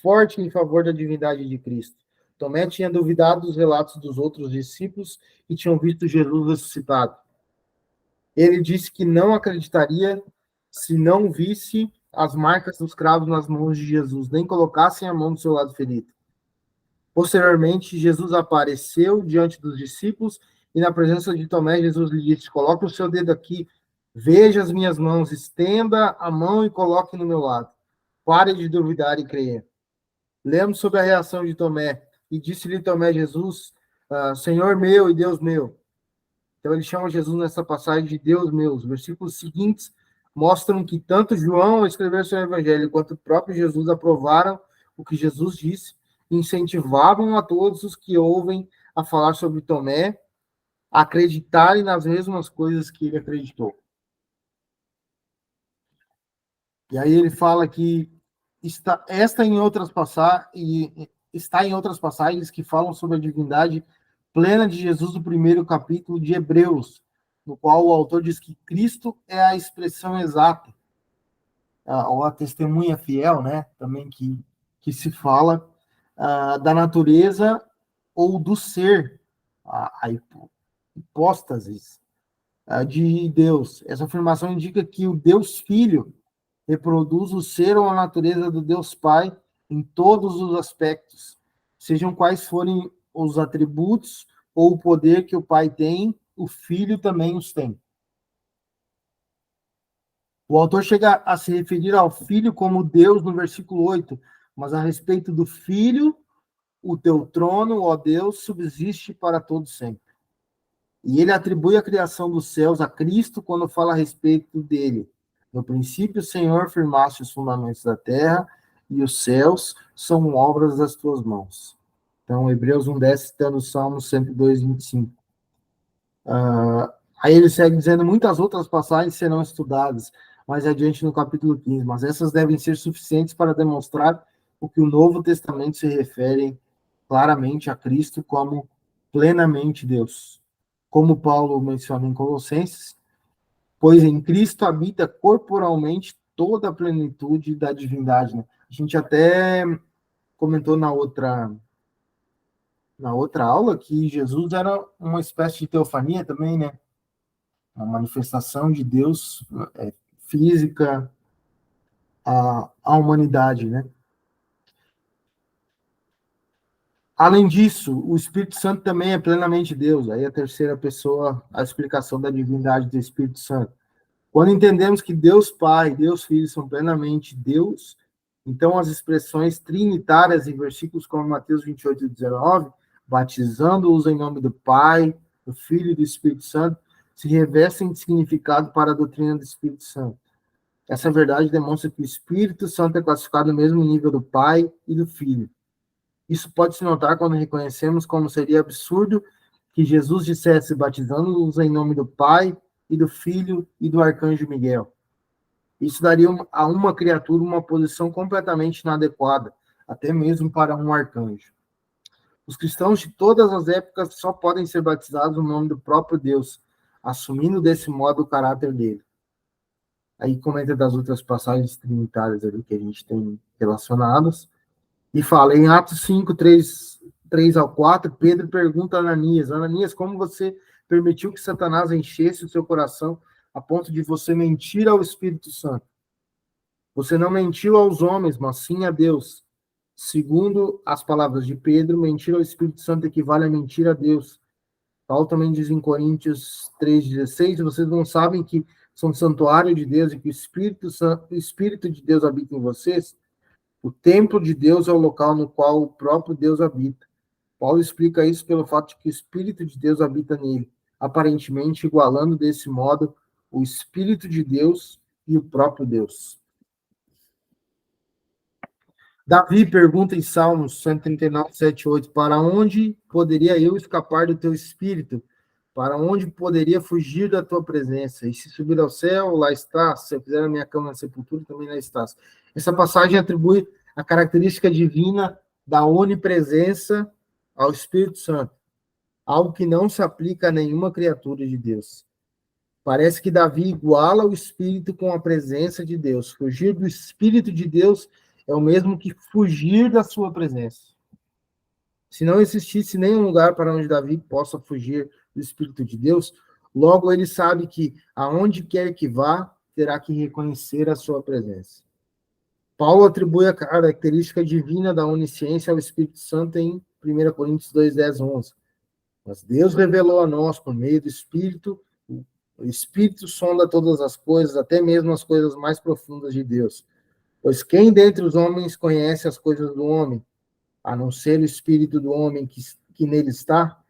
forte em favor da divindade de Cristo. Tomé tinha duvidado dos relatos dos outros discípulos que tinham visto Jesus ressuscitado. Ele disse que não acreditaria se não visse as marcas dos cravos nas mãos de Jesus, nem colocassem a mão do seu lado ferido. Posteriormente, Jesus apareceu diante dos discípulos e na presença de Tomé, Jesus lhe disse, coloque o seu dedo aqui, veja as minhas mãos, estenda a mão e coloque no meu lado. Pare de duvidar e creia. Lemos sobre a reação de Tomé, e disse-lhe Tomé Jesus, Senhor meu e Deus meu. Então ele chama Jesus nessa passagem de Deus meu. Os versículos seguintes mostram que tanto João, ao escrever seu evangelho, quanto o próprio Jesus aprovaram o que Jesus disse, e incentivavam a todos os que ouvem a falar sobre Tomé a acreditarem nas mesmas coisas que ele acreditou. E aí ele fala que está em outras passagens que falam sobre a divindade plena de Jesus no primeiro capítulo de Hebreus, no qual o autor diz que Cristo é a expressão exata, ou a testemunha fiel, né, também que se fala, da natureza ou do ser, a hipóstasis de Deus. Essa afirmação indica que o Deus Filho reproduz o ser ou a natureza do Deus Pai em todos os aspectos, sejam quais forem os atributos ou o poder que o Pai tem, o Filho também os tem. O autor chega a se referir ao Filho como Deus no versículo 8, mas a respeito do Filho, o teu trono, ó Deus, subsiste para todo sempre. E ele atribui a criação dos céus a Cristo quando fala a respeito dele. No princípio, Senhor, firmaste os fundamentos da terra, e os céus são obras das tuas mãos. Então, Hebreus 1:10, citando o Salmo 102:25. Aí ele segue dizendo, muitas outras passagens serão estudadas mais adiante no capítulo 15, mas essas devem ser suficientes para demonstrar o que o Novo Testamento se refere claramente a Cristo como plenamente Deus. Como Paulo menciona em Colossenses, pois em Cristo habita corporalmente toda a plenitude da divindade. Né? A gente até comentou na outra aula que Jesus era uma espécie de teofania também, né? Uma manifestação de Deus física à humanidade, né? Além disso, o Espírito Santo também é plenamente Deus. Aí a terceira pessoa, a explicação da divindade do Espírito Santo. Quando entendemos que Deus Pai e Deus Filho são plenamente Deus, então as expressões trinitárias em versículos como Mateus 28:19, batizando-os em nome do Pai, do Filho e do Espírito Santo, se revestem de significado para a doutrina do Espírito Santo. Essa verdade demonstra que o Espírito Santo é classificado no mesmo nível do Pai e do Filho. Isso pode se notar quando reconhecemos como seria absurdo que Jesus dissesse, batizando-os em nome do Pai e do Filho e do Arcanjo Miguel. Isso daria a uma criatura uma posição completamente inadequada, até mesmo para um arcanjo. Os cristãos de todas as épocas só podem ser batizados no nome do próprio Deus, assumindo desse modo o caráter dele. Aí comenta das outras passagens trinitárias ali que a gente tem relacionadas. E fala, em Atos 5, 3-4, Pedro pergunta a Ananias, Ananias, como você permitiu que Satanás enchesse o seu coração a ponto de você mentir ao Espírito Santo? Você não mentiu aos homens, mas sim a Deus. Segundo as palavras de Pedro, mentir ao Espírito Santo equivale a mentir a Deus. Paulo também diz em Coríntios 3,16, vocês não sabem que são santuário de Deus e que o Espírito de Deus habita em vocês? O templo de Deus é o local no qual o próprio Deus habita. Paulo explica isso pelo fato de que o Espírito de Deus habita nele, aparentemente igualando desse modo o Espírito de Deus e o próprio Deus. Davi pergunta em Salmos 139, 7, 8, para onde poderia eu escapar do teu Espírito? Para onde poderia fugir da tua presença? E se subir ao céu, lá estás. Se eu fizer a minha cama na sepultura, também lá estás. Essa passagem atribui a característica divina da onipresença ao Espírito Santo, algo que não se aplica a nenhuma criatura de Deus. Parece que Davi iguala o Espírito com a presença de Deus. Fugir do Espírito de Deus é o mesmo que fugir da sua presença. Se não existisse nenhum lugar para onde Davi possa fugir do Espírito de Deus, logo ele sabe que aonde quer que vá, terá que reconhecer a sua presença. Paulo atribui a característica divina da onisciência ao Espírito Santo em 1 Coríntios 2, 10, 11. Mas Deus revelou a nós, por meio do Espírito, o Espírito sonda todas as coisas, até mesmo as coisas mais profundas de Deus. Pois quem dentre os homens conhece as coisas do homem, a não ser o Espírito do homem que nele está?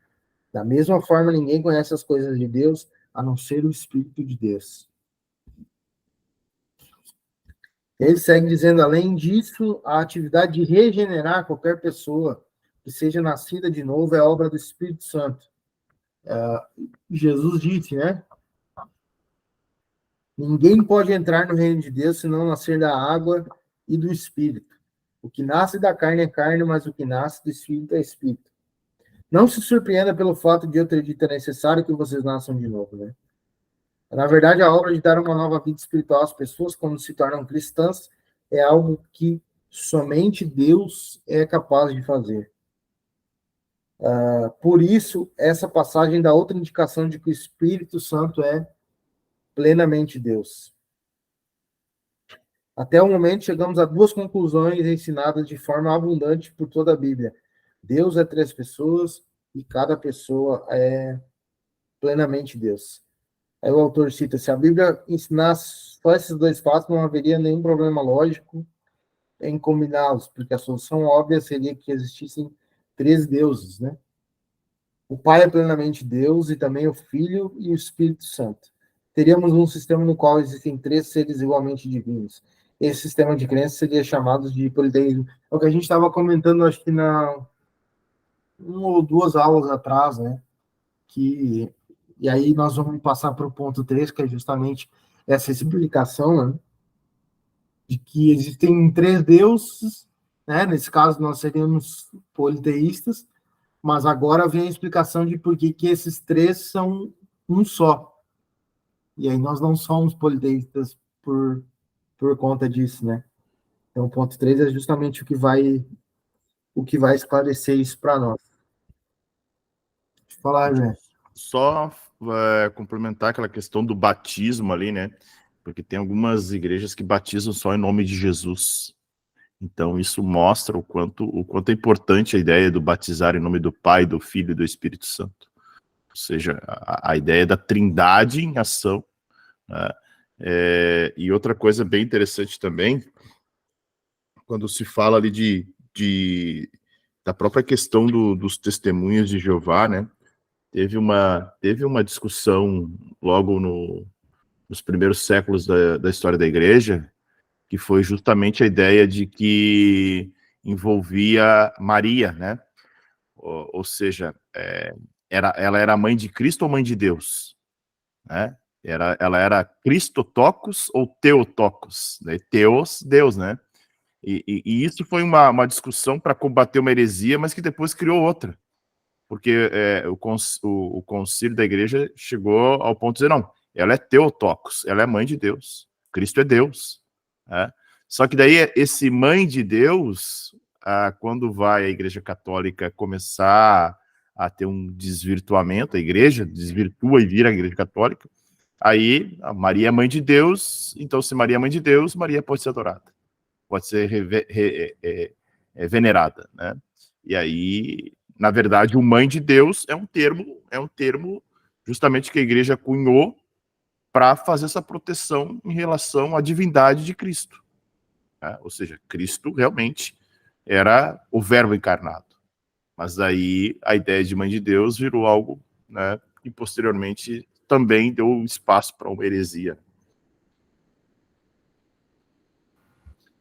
Da mesma forma, ninguém conhece as coisas de Deus, a não ser o Espírito de Deus. Ele segue dizendo, além disso, a atividade de regenerar qualquer pessoa que seja nascida de novo é obra do Espírito Santo. Jesus disse, né? Ninguém pode entrar no reino de Deus se não nascer da água e do Espírito. O que nasce da carne é carne, mas o que nasce do Espírito é Espírito. Não se surpreenda pelo fato de eu ter dito é necessário que vocês nasçam de novo, né? Na verdade, a obra de dar uma nova vida espiritual às pessoas quando se tornam cristãs é algo que somente Deus é capaz de fazer. Por isso, essa passagem dá outra indicação de que o Espírito Santo é plenamente Deus. Até o momento, chegamos a duas conclusões ensinadas de forma abundante por toda a Bíblia. Deus é três pessoas e cada pessoa é plenamente Deus. Aí o autor cita, se a Bíblia ensinasse só esses dois fatos, não haveria nenhum problema lógico em combiná-los, porque a solução óbvia seria que existissem três deuses, né? O Pai é plenamente Deus e também o Filho e o Espírito Santo. Teríamos um sistema no qual existem três seres igualmente divinos. Esse sistema de crença seria chamado de politeísmo. É o que a gente estava comentando, acho que uma ou duas aulas atrás, né? E aí nós vamos passar para o ponto 3, que é justamente essa explicação, né? De que existem três deuses, né? Nesse caso, nós seríamos politeístas, mas agora vem a explicação de por que esses três são um só. E aí nós não somos politeístas por conta disso, né? Então, o ponto 3 é justamente o que vai esclarecer isso para nós. Deixa eu falar, né? Só complementar aquela questão do batismo ali, né? Porque tem algumas igrejas que batizam só em nome de Jesus. Então, isso mostra o quanto é importante a ideia do batizar em nome do Pai, do Filho e do Espírito Santo. Ou seja, a ideia da trindade em ação, né? E outra coisa bem interessante também, quando se fala ali da própria questão dos testemunhos de Jeová, né? Teve uma discussão logo nos primeiros séculos da história da igreja, que foi justamente a ideia de que envolvia Maria, né? Ou seja, ela era mãe de Cristo ou mãe de Deus, né? Ela era Christotokos ou Theotokos, né? Theos, Deus, né? E isso foi uma discussão para combater uma heresia, mas que depois criou outra, porque o concílio da igreja chegou ao ponto de dizer, não, ela é Theotokos, ela é mãe de Deus, Cristo é Deus, né? Só que daí esse mãe de Deus, quando vai a igreja católica começar a ter um desvirtuamento, a igreja desvirtua e vira a igreja católica, aí a Maria é mãe de Deus, então se Maria é mãe de Deus, Maria pode ser adorada, pode ser venerada, né? E aí, na verdade, o mãe de Deus é um termo justamente que a igreja cunhou para fazer essa proteção em relação à divindade de Cristo, né? Ou seja, Cristo realmente era o verbo encarnado. Mas aí a ideia de mãe de Deus virou algo, né, que posteriormente também deu espaço para uma heresia.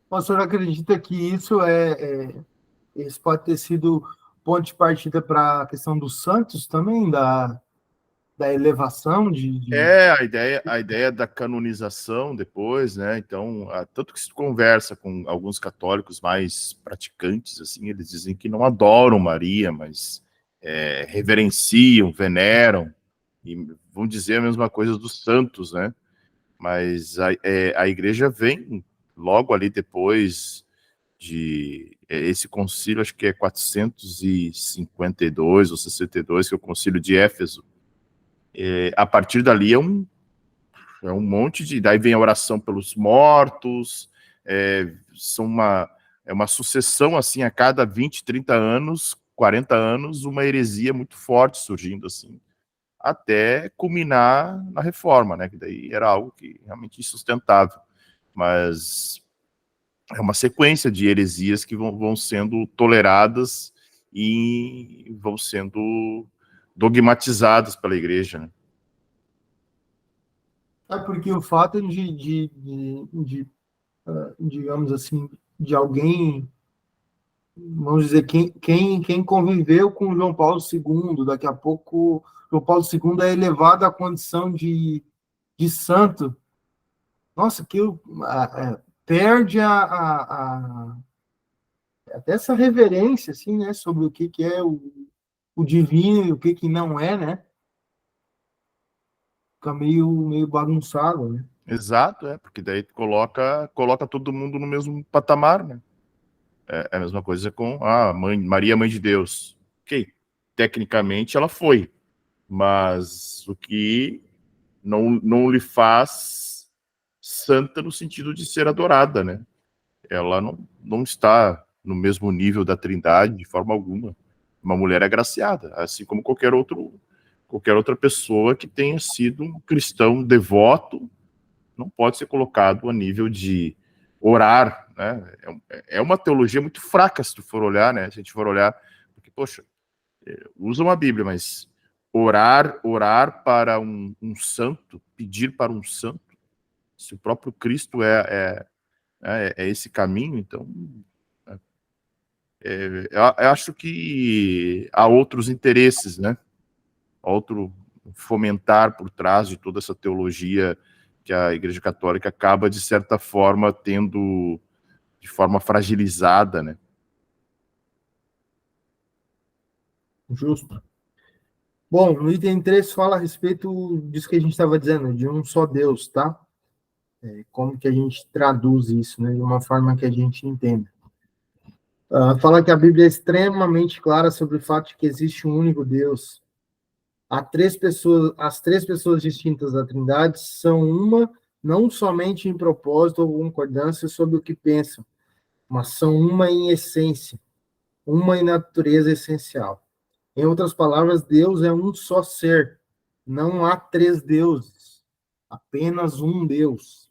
O senhor acredita que isso pode ter sido ponto de partida para a questão dos santos também, da elevação A ideia da canonização depois, né? Então, tanto que se conversa com alguns católicos mais praticantes, assim, eles dizem que não adoram Maria, mas reverenciam, veneram, e vão dizer a mesma coisa dos santos, né? Mas a igreja vem logo ali depois de esse concílio, acho que é 452 ou 62, que é o concílio de Éfeso. A partir dali é um monte de... Daí vem a oração pelos mortos, é uma sucessão, assim, a cada 20, 30 anos, 40 anos, uma heresia muito forte surgindo, assim, até culminar na reforma, né, que daí era algo que realmente insustentável. Mas é uma sequência de heresias que vão sendo toleradas e vão sendo dogmatizadas pela igreja, né? porque o fato digamos assim, de alguém, vamos dizer, quem conviveu com João Paulo II, daqui a pouco João Paulo II é elevado à condição de santo. Nossa, perde até essa reverência, assim, né, sobre o que é o divino e o que não é, né? fica meio bagunçado, né? Exato, porque daí coloca todo mundo no mesmo patamar, né? É a mesma coisa com a Maria, mãe de Deus. Ok, tecnicamente ela foi, mas o que não lhe faz santa no sentido de ser adorada, né? Ela não está no mesmo nível da Trindade de forma alguma. Uma mulher agraciada, assim como qualquer outra pessoa que tenha sido um cristão devoto, não pode ser colocado a nível de orar, né? É uma teologia muito fraca, se tu for olhar, né? Se a gente for olhar, porque, poxa, usam a Bíblia, mas orar para um santo, pedir para um santo, se o próprio Cristo é esse caminho, então eu acho que há outros interesses, né? Outro fomentar por trás de toda essa teologia que a Igreja Católica acaba, de certa forma, tendo de forma fragilizada, né? Justo. Bom, no item 3 fala a respeito disso que a gente estava dizendo, de um só Deus, tá? Como que a gente traduz isso, né? De uma forma que a gente entenda. Fala que a Bíblia é extremamente clara sobre o fato de que existe um único Deus. As três pessoas distintas da Trindade são uma, não somente em propósito ou concordância sobre o que pensam, mas são uma em essência, uma em natureza essencial. Em outras palavras, Deus é um só ser. Não há três deuses, apenas um Deus.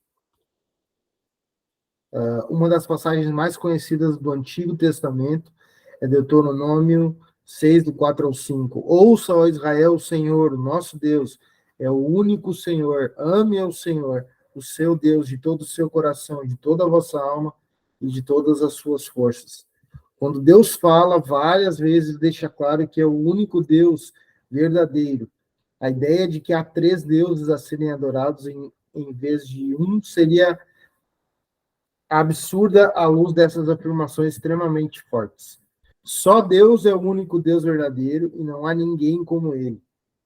Uma das passagens mais conhecidas do Antigo Testamento é Deuteronômio 6, do 4 ao 5. Ouça, ó Israel, o Senhor, o nosso Deus, é o único Senhor. Ame ao Senhor, o seu Deus, de todo o seu coração, de toda a vossa alma e de todas as suas forças. Quando Deus fala, várias vezes deixa claro que é o único Deus verdadeiro. A ideia de que há três deuses a serem adorados em vez de um seria absurda à luz dessas afirmações extremamente fortes. Só Deus é o único Deus verdadeiro e não há ninguém como ele.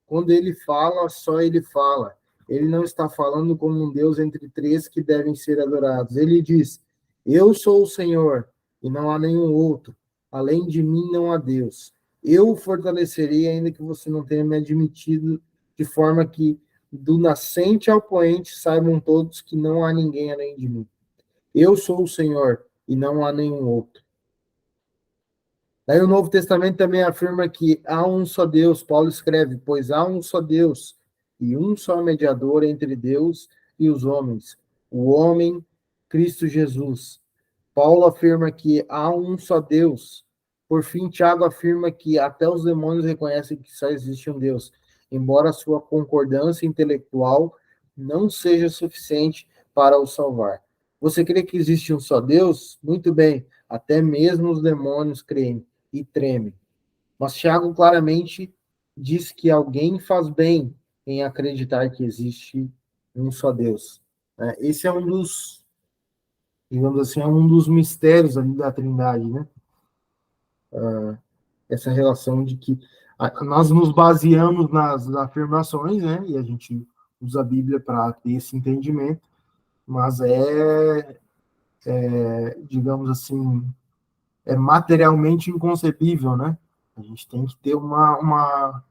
Quando ele fala, só ele fala. Ele não está falando como um Deus entre três que devem ser adorados. Ele diz: Eu sou o Senhor e não há nenhum outro. Além de mim não há Deus. Eu o fortalecerei, ainda que você não tenha me admitido, de forma que do nascente ao poente saibam todos que não há ninguém além de mim. Eu sou o Senhor e não há nenhum outro. Daí o Novo Testamento também afirma que há um só Deus. Paulo escreve: pois há um só Deus e um só mediador entre Deus e os homens, o homem Cristo Jesus. Paulo afirma que há um só Deus. Por fim, Tiago afirma que até os demônios reconhecem que só existe um Deus, embora a sua concordância intelectual não seja suficiente para o salvar. Você crê que existe um só Deus? Muito bem, até mesmo os demônios creem e tremem. Mas Tiago claramente diz que alguém faz bem em acreditar que existe um só Deus. Esse é um dos, digamos assim, é um dos mistérios ali da Trindade, né? Essa relação de que nós nos baseamos nas afirmações, né? E a gente usa a Bíblia para ter esse entendimento, mas digamos assim, é materialmente inconcebível, né? A gente tem que ter uma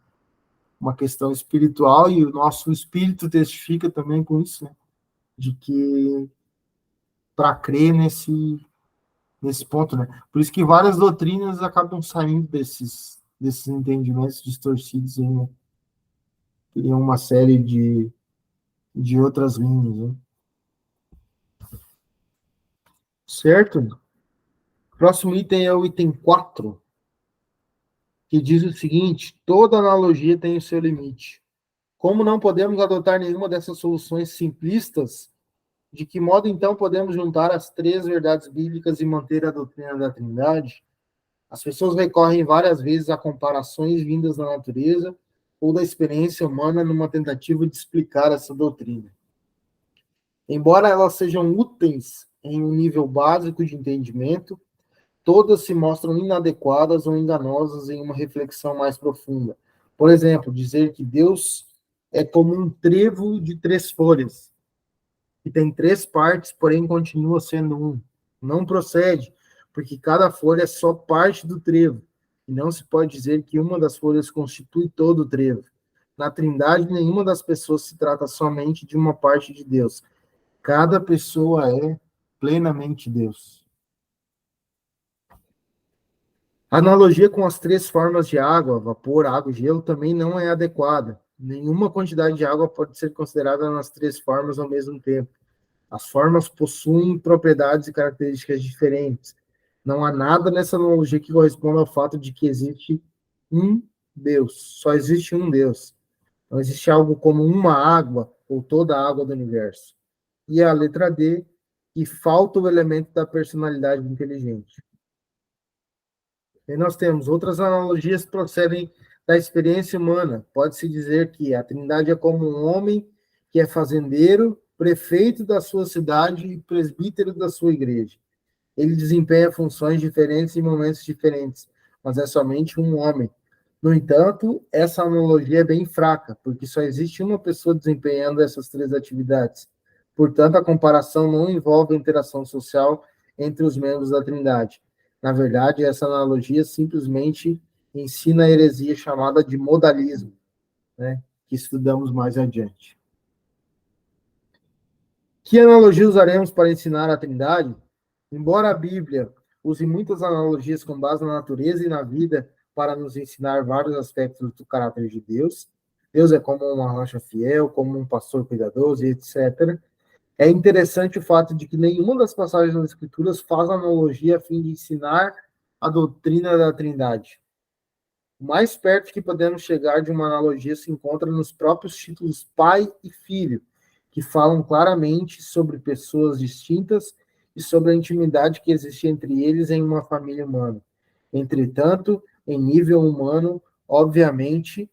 questão espiritual, e o nosso espírito testifica também com isso, né? De que para crer nesse ponto, né? Por isso que várias doutrinas acabam saindo desses entendimentos distorcidos, né? Criam uma série de outras linhas, né? Certo? Próximo item é o item 4, que diz o seguinte: toda analogia tem o seu limite. Como não podemos adotar nenhuma dessas soluções simplistas, de que modo então podemos juntar as três verdades bíblicas e manter a doutrina da Trindade? As pessoas recorrem várias vezes a comparações vindas da natureza ou da experiência humana numa tentativa de explicar essa doutrina. Embora elas sejam úteis em um nível básico de entendimento, todas se mostram inadequadas ou enganosas em uma reflexão mais profunda. Por exemplo, dizer que Deus é como um trevo de 3 folhas, que tem 3 partes, porém continua sendo um. Não procede, porque cada folha é só parte do trevo, e não se pode dizer que uma das folhas constitui todo o trevo. Na Trindade, nenhuma das pessoas se trata somente de uma parte de Deus. Cada pessoa é plenamente Deus. A analogia com as 3 formas de água, vapor, água e gelo, também não é adequada. Nenhuma quantidade de água pode ser considerada nas 3 formas ao mesmo tempo. As formas possuem propriedades e características diferentes. Não há nada nessa analogia que corresponda ao fato de que existe um Deus. Só existe um Deus. Não existe algo como uma água ou toda a água do universo. E a letra D, que falta o elemento da personalidade do inteligente. E nós temos outras analogias que procedem da experiência humana. Pode-se dizer que a Trindade é como um homem que é fazendeiro, prefeito da sua cidade e presbítero da sua igreja. Ele desempenha funções diferentes em momentos diferentes, mas é somente um homem. No entanto, essa analogia é bem fraca, porque só existe uma pessoa desempenhando essas 3 atividades. Portanto, a comparação não envolve a interação social entre os membros da Trindade. Na verdade, essa analogia simplesmente ensina a heresia chamada de modalismo, né, que estudamos mais adiante. Que analogia usaremos para ensinar a Trindade? Embora a Bíblia use muitas analogias com base na natureza e na vida para nos ensinar vários aspectos do caráter de Deus, Deus é como uma rocha fiel, como um pastor cuidadoso, etc. É interessante o fato de que nenhuma das passagens das Escrituras faz analogia a fim de ensinar a doutrina da Trindade. O mais perto que podemos chegar de uma analogia se encontra nos próprios títulos Pai e Filho, que falam claramente sobre pessoas distintas e sobre a intimidade que existe entre eles em uma família humana. Entretanto, em nível humano, obviamente,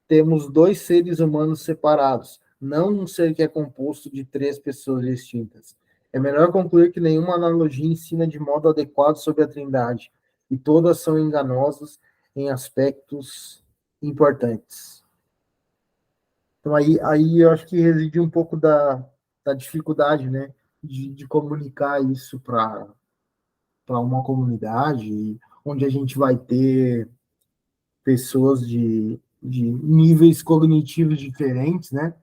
temos 2 seres humanos separados, não um ser que é composto de 3 pessoas distintas. É melhor concluir que nenhuma analogia ensina de modo adequado sobre a Trindade, e todas são enganosas em aspectos importantes. Então, aí eu acho que reside um pouco da dificuldade, né, de comunicar isso para uma comunidade, onde a gente vai ter pessoas de níveis cognitivos diferentes, né?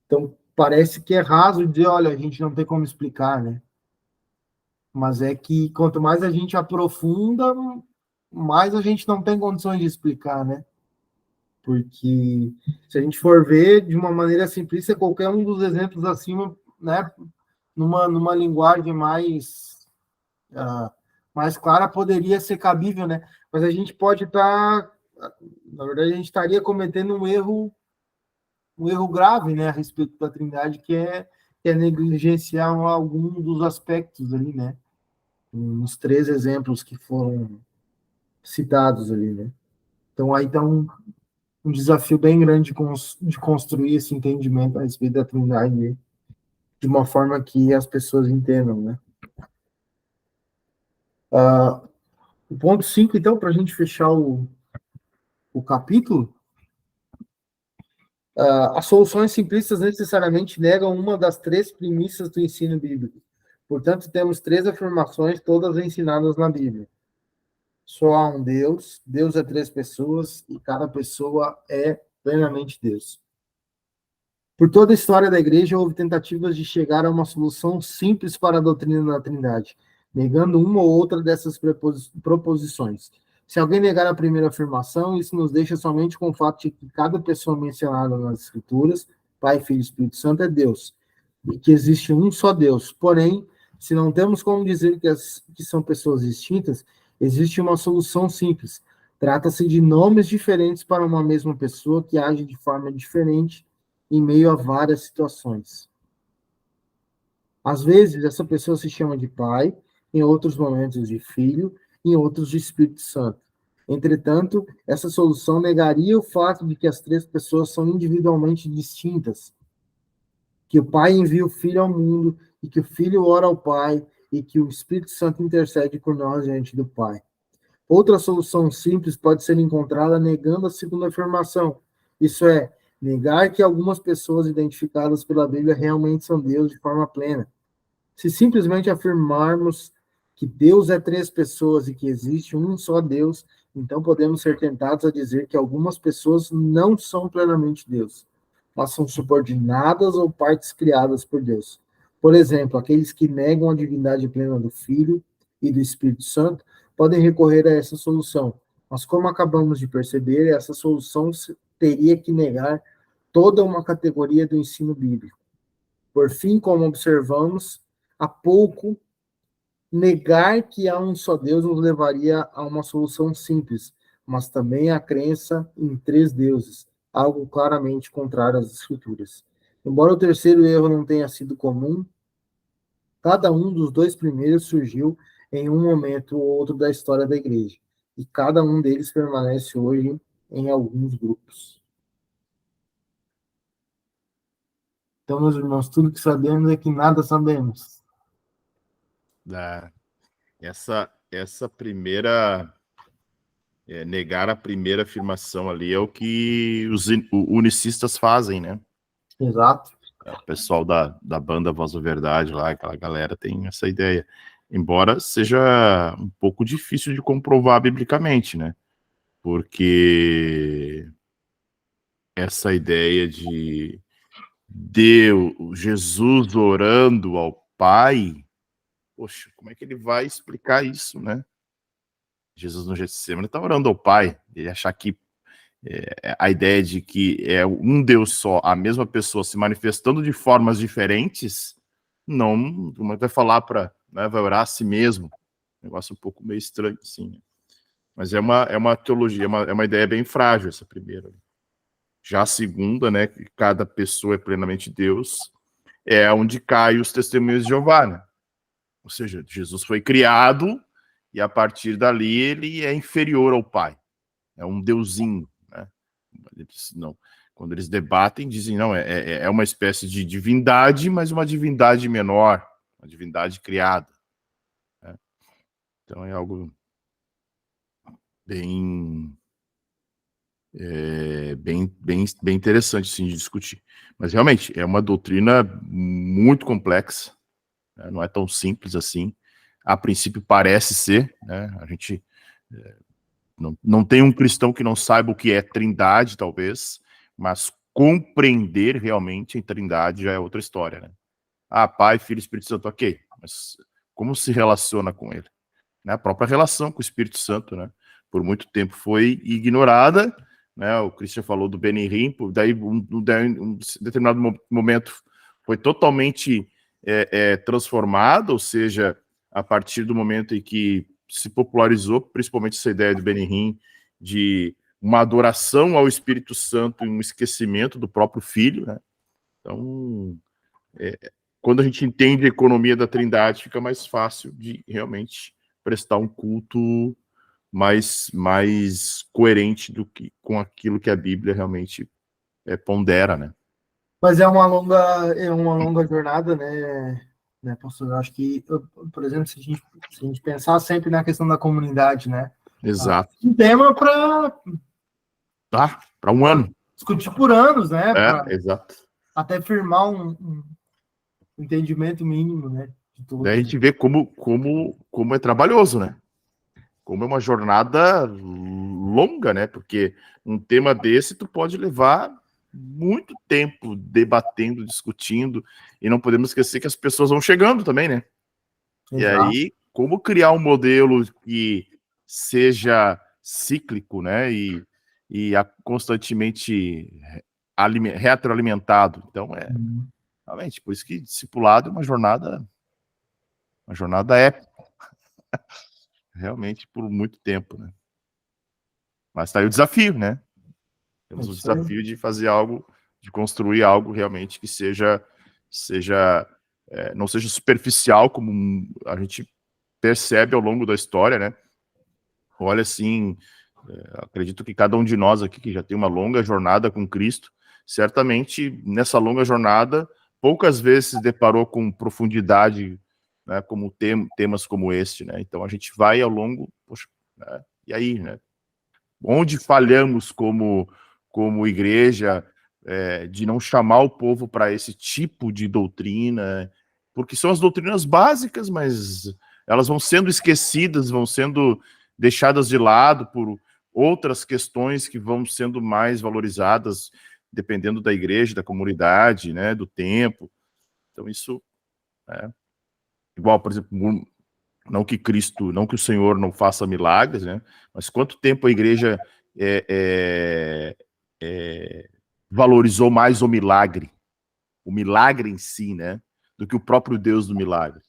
Então, parece que é raso dizer, olha, a gente não tem como explicar, né? Mas é que quanto mais a gente aprofunda, mais a gente não tem condições de explicar, né? Porque se a gente for ver de uma maneira simplista, qualquer um dos exemplos acima, né, numa linguagem mais clara, poderia ser cabível, né? Mas a gente pode estar, na verdade, a gente estaria cometendo um erro grave, né, a respeito da Trindade, que é negligenciar algum dos aspectos ali, né? Nos 3 exemplos que foram citados ali, né? Então, aí está um desafio bem grande de construir esse entendimento a respeito da Trindade de uma forma que as pessoas entendam, né? O ponto 5, então, para a gente fechar o capítulo, as soluções simplistas necessariamente negam uma das 3 premissas do ensino bíblico. Portanto, temos 3 afirmações, todas ensinadas na Bíblia. Só há um Deus, Deus é 3 pessoas e cada pessoa é plenamente Deus. Por toda a história da igreja, houve tentativas de chegar a uma solução simples para a doutrina da Trindade, negando uma ou outra dessas proposições. Se alguém negar a primeira afirmação, isso nos deixa somente com o fato de que cada pessoa mencionada nas Escrituras, Pai, Filho e Espírito Santo, é Deus, e que existe um só Deus. Porém, se não temos como dizer que são pessoas distintas, existe uma solução simples. Trata-se de nomes diferentes para uma mesma pessoa que age de forma diferente em meio a várias situações. Às vezes, essa pessoa se chama de pai, em outros momentos de filho, em outros de Espírito Santo. Entretanto, essa solução negaria o fato de que as 3 pessoas são individualmente distintas, que o pai envia o filho ao mundo, e que o filho ora ao pai, e que o Espírito Santo intercede por nós diante do pai. Outra solução simples pode ser encontrada negando a segunda afirmação. Isso é, negar que algumas pessoas identificadas pela Bíblia realmente são Deus de forma plena. Se simplesmente afirmarmos que Deus é três pessoas e que existe um só Deus, então podemos ser tentados a dizer que algumas pessoas não são plenamente Deus, mas são subordinadas ou partes criadas por Deus. Por exemplo, aqueles que negam a divindade plena do Filho e do Espírito Santo podem recorrer a essa solução. Mas como acabamos de perceber, essa solução teria que negar toda uma categoria do ensino bíblico. Por fim, como observamos há pouco, negar que há um só Deus nos levaria a uma solução simples, mas também a crença em três deuses, algo claramente contrário às Escrituras. Embora o terceiro erro não tenha sido comum, cada um dos dois primeiros surgiu em um momento ou outro da história da igreja, e cada um deles permanece hoje em alguns grupos. Então, meus irmãos, tudo que sabemos é que nada sabemos. Essa primeira... negar a primeira afirmação ali é o que os unicistas fazem, né? Exato. O pessoal da banda Voz da Verdade lá, aquela galera tem essa ideia. Embora seja um pouco difícil de comprovar biblicamente, né? Porque essa ideia de Deus, Jesus orando ao Pai, poxa, como é que ele vai explicar isso, né? Jesus no Getsemane está orando ao Pai, ele achar que a ideia de que é um Deus só, a mesma pessoa se manifestando de formas diferentes, não vai falar para, né, vai orar a si mesmo, negócio um pouco meio estranho, assim, né? Mas é uma teologia, é uma ideia bem frágil essa primeira. Já a segunda, né, que cada pessoa é plenamente Deus, é onde caem os testemunhos de Jeová, né? Ou seja, Jesus foi criado e a partir dali ele é inferior ao Pai, é um deusinho, né? Não, quando eles debatem, dizem, não, é uma espécie de divindade, mas uma divindade menor, uma divindade criada, né? Então é algo bem interessante, sim, de discutir. Mas realmente é uma doutrina muito complexa, né? Não é tão simples assim. A princípio parece ser, né? A gente não tem um cristão que não saiba o que é trindade, talvez, mas compreender realmente a trindade já é outra história, né? Ah, Pai, Filho e Espírito Santo, ok, mas como se relaciona com ele? Né? A própria relação com o Espírito Santo, né? Por muito tempo foi ignorada, né? O Christian falou do Benihim, daí um determinado momento foi totalmente transformado, ou seja, a partir do momento em que se popularizou, principalmente essa ideia do Benihim, de uma adoração ao Espírito Santo e um esquecimento do próprio Filho, né? Então, quando a gente entende a economia da Trindade, fica mais fácil de realmente prestar um culto mais coerente com aquilo que a Bíblia realmente pondera, né? Mas é uma longa jornada, né, pastor? Eu acho que, por exemplo, se a gente pensar sempre na questão da comunidade, né? Exato. Um tema para para um ano. Discutir por anos, né? Exato. Até firmar um entendimento mínimo, né? De tudo. Daí a gente vê como é trabalhoso, né? Como é uma jornada longa, né? Porque um tema desse tu pode levar muito tempo debatendo, discutindo, e não podemos esquecer que as pessoas vão chegando também, né? Exato. E aí, como criar um modelo que seja cíclico, né? E constantemente retroalimentado. Então, realmente, por isso que discipulado é uma jornada épica. Realmente, por muito tempo, né? Mas tá aí o desafio, né? Temos o desafio de fazer algo, de construir algo realmente que não seja superficial, como a gente percebe ao longo da história, né? Olha, assim, acredito que cada um de nós aqui, que já tem uma longa jornada com Cristo, certamente, nessa longa jornada, poucas vezes se deparou com profundidade, né, como temas como este, né? Então, a gente vai ao longo, poxa, né? E aí, né? Onde falhamos como igreja de não chamar o povo para esse tipo de doutrina, porque são as doutrinas básicas, mas elas vão sendo esquecidas, vão sendo deixadas de lado por outras questões que vão sendo mais valorizadas, dependendo da igreja, da comunidade, né, do tempo. Então isso igual, por exemplo, não que Cristo, não que o Senhor não faça milagres, né, mas quanto tempo a igreja valorizou mais o milagre em si, né, do que o próprio Deus do milagre.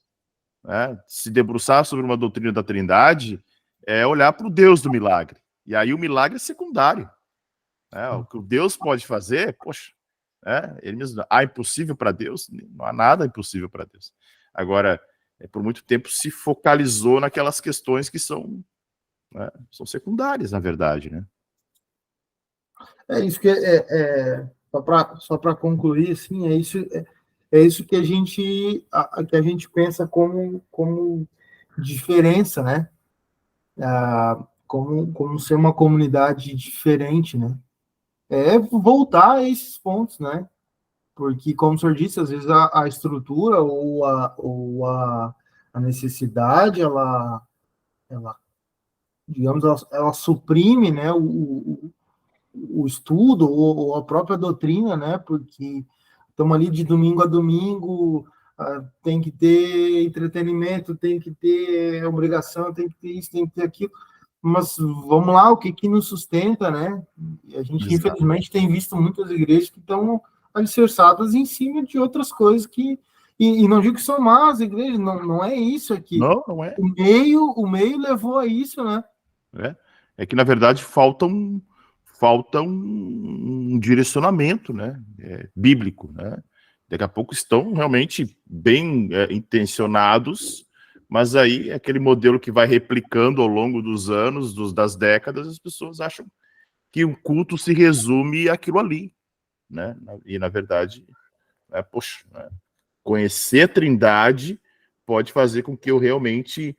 Né? Se debruçar sobre uma doutrina da Trindade é olhar para o Deus do milagre. E aí o milagre é secundário. Né? O que o Deus pode fazer, poxa, ele mesmo, impossível para Deus? Não há nada impossível para Deus. Agora, por muito tempo se focalizou naquelas questões que são secundárias, na verdade, né? É isso que só para concluir, assim, é isso que a gente pensa como diferença, né? Como ser uma comunidade diferente, né? É voltar a esses pontos, né? Porque, como o senhor disse, às vezes a estrutura a necessidade, digamos, ela suprime, né, o estudo ou a própria doutrina, né? Porque estamos ali de domingo a domingo, tem que ter entretenimento, tem que ter obrigação, tem que ter isso, tem que ter aquilo. Mas vamos lá, o que nos sustenta, né? A gente, infelizmente, tem visto muitas igrejas que estão alicerçadas em cima de outras coisas e não digo que são más igrejas, não é isso aqui. Não é. O meio levou a isso, né? É que, na verdade, falta um direcionamento, né, bíblico, né? Daqui a pouco estão realmente bem intencionados, mas aí aquele modelo que vai replicando ao longo dos anos, das décadas, as pessoas acham que o culto se resume àquilo ali, né? E, na verdade, poxa, conhecer a Trindade pode fazer com que eu realmente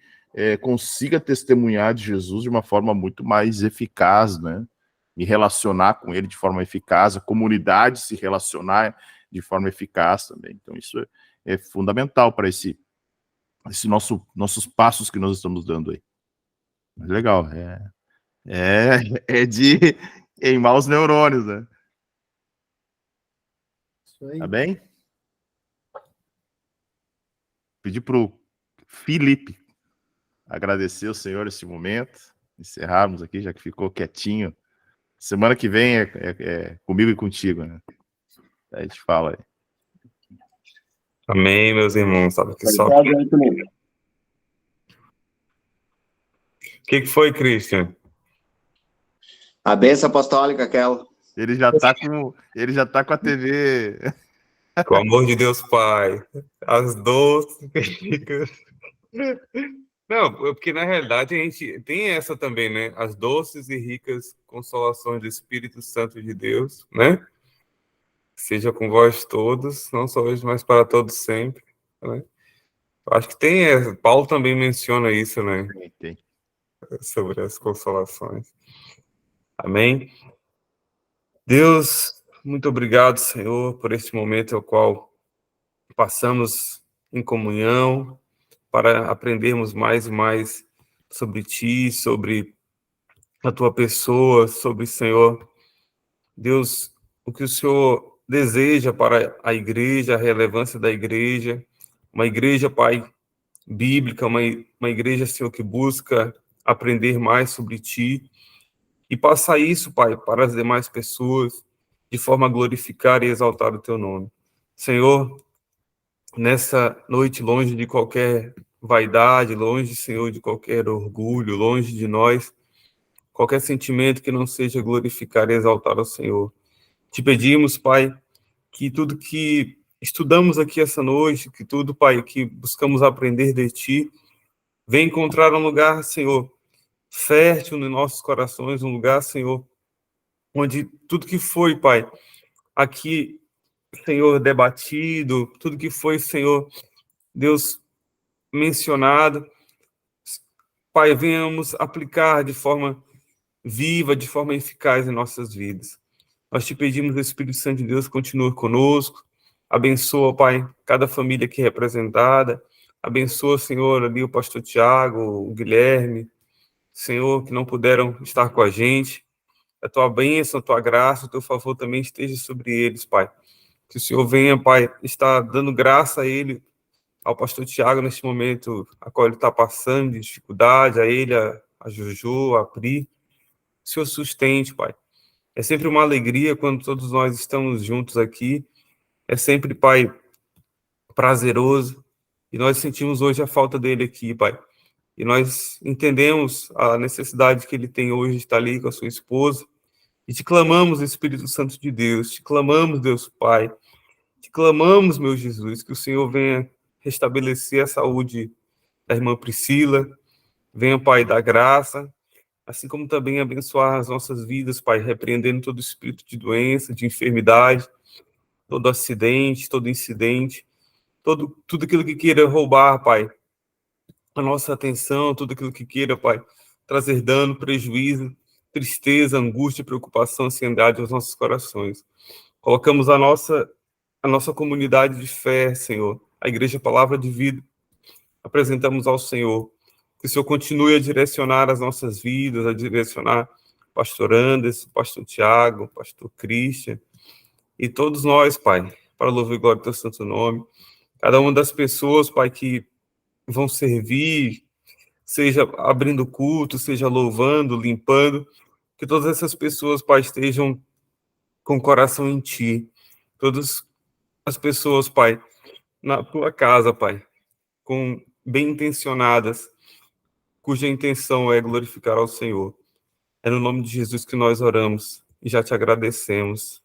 consiga testemunhar de Jesus de uma forma muito mais eficaz, né? Me relacionar com ele de forma eficaz, a comunidade se relacionar de forma eficaz também. Então, isso é fundamental para esse nossos passos que nós estamos dando aí. Legal, de queimar os neurônios, né? Isso aí. Tá bem? Pedir para o Felipe agradecer ao Senhor esse momento, encerrarmos aqui, já que ficou quietinho. Semana que vem é comigo e contigo, né? Aí a gente fala aí. Amém, meus irmãos. Sabe que só... Obrigado, Antônio. O que foi, Christian? A benção apostólica, aquela. Ele já tá com a TV. Com o amor de Deus Pai, as doces. Não, porque na realidade a gente tem essa também, né? As doces e ricas consolações do Espírito Santo de Deus, né? Seja com vós todos, não só hoje, mas para todos sempre, né? Acho que tem, Paulo também menciona isso, né? Tem. Sobre as consolações. Amém? Deus, muito obrigado, Senhor, por este momento ao qual passamos em comunhão para aprendermos mais e mais sobre Ti, sobre a Tua pessoa, sobre, Senhor, Deus, o que o Senhor deseja para a igreja, a relevância da igreja, uma igreja, Pai, bíblica, uma igreja, Senhor, que busca aprender mais sobre Ti e passar isso, Pai, para as demais pessoas, de forma a glorificar e exaltar o Teu nome. Senhor, nessa noite, longe de qualquer vaidade, longe, Senhor, de qualquer orgulho, longe de nós, qualquer sentimento que não seja glorificar e exaltar ao Senhor. Te pedimos, Pai, que tudo que estudamos aqui essa noite, que tudo, Pai, que buscamos aprender de Ti, venha encontrar um lugar, Senhor, fértil nos nossos corações, um lugar, Senhor, onde tudo que foi, Pai, aqui, Senhor, debatido, tudo que foi, Senhor, Deus, mencionado, Pai, venhamos aplicar de forma viva, de forma eficaz em nossas vidas. Nós te pedimos, Espírito Santo de Deus, continue conosco. Abençoa, Pai, cada família aqui representada. Abençoa, Senhor, ali o pastor Tiago, o Guilherme, Senhor, que não puderam estar com a gente. A tua bênção, a tua graça, o teu favor também esteja sobre eles, Pai. Que o Senhor venha, Pai, estar dando graça a ele, ao pastor Tiago, neste momento, a qual ele está passando de dificuldade, a ele, a Juju, a Pri. O Senhor sustente, Pai. É sempre uma alegria quando todos nós estamos juntos aqui. É sempre, Pai, prazeroso. E nós sentimos hoje a falta dele aqui, Pai. E nós entendemos a necessidade que ele tem hoje de estar ali com a sua esposa. E te clamamos, Espírito Santo de Deus. Te clamamos, Deus Pai. Te clamamos, meu Jesus, que o Senhor venha restabelecer a saúde da irmã Priscila. Venha, Pai, dar graça. Assim como também abençoar as nossas vidas, Pai, repreendendo todo espírito de doença, de enfermidade, todo acidente, todo incidente, tudo aquilo que queira roubar, Pai, a nossa atenção, tudo aquilo que queira, Pai, trazer dano, prejuízo, tristeza, angústia, preocupação, ansiedade aos nossos corações. Colocamos a nossa comunidade de fé, Senhor, a Igreja Palavra de Vida, apresentamos ao Senhor. Que o Senhor continue a direcionar as nossas vidas, a direcionar o pastor Anderson, o pastor Tiago, o pastor Christian, e todos nós, Pai, para louvar e glória do teu santo nome. Cada uma das pessoas, Pai, que vão servir, seja abrindo culto, seja louvando, limpando, que todas essas pessoas, Pai, estejam com o coração em Ti. Todas as pessoas, Pai, na tua casa, Pai, bem intencionadas, cuja intenção é glorificar ao Senhor. É no nome de Jesus que nós oramos e já te agradecemos.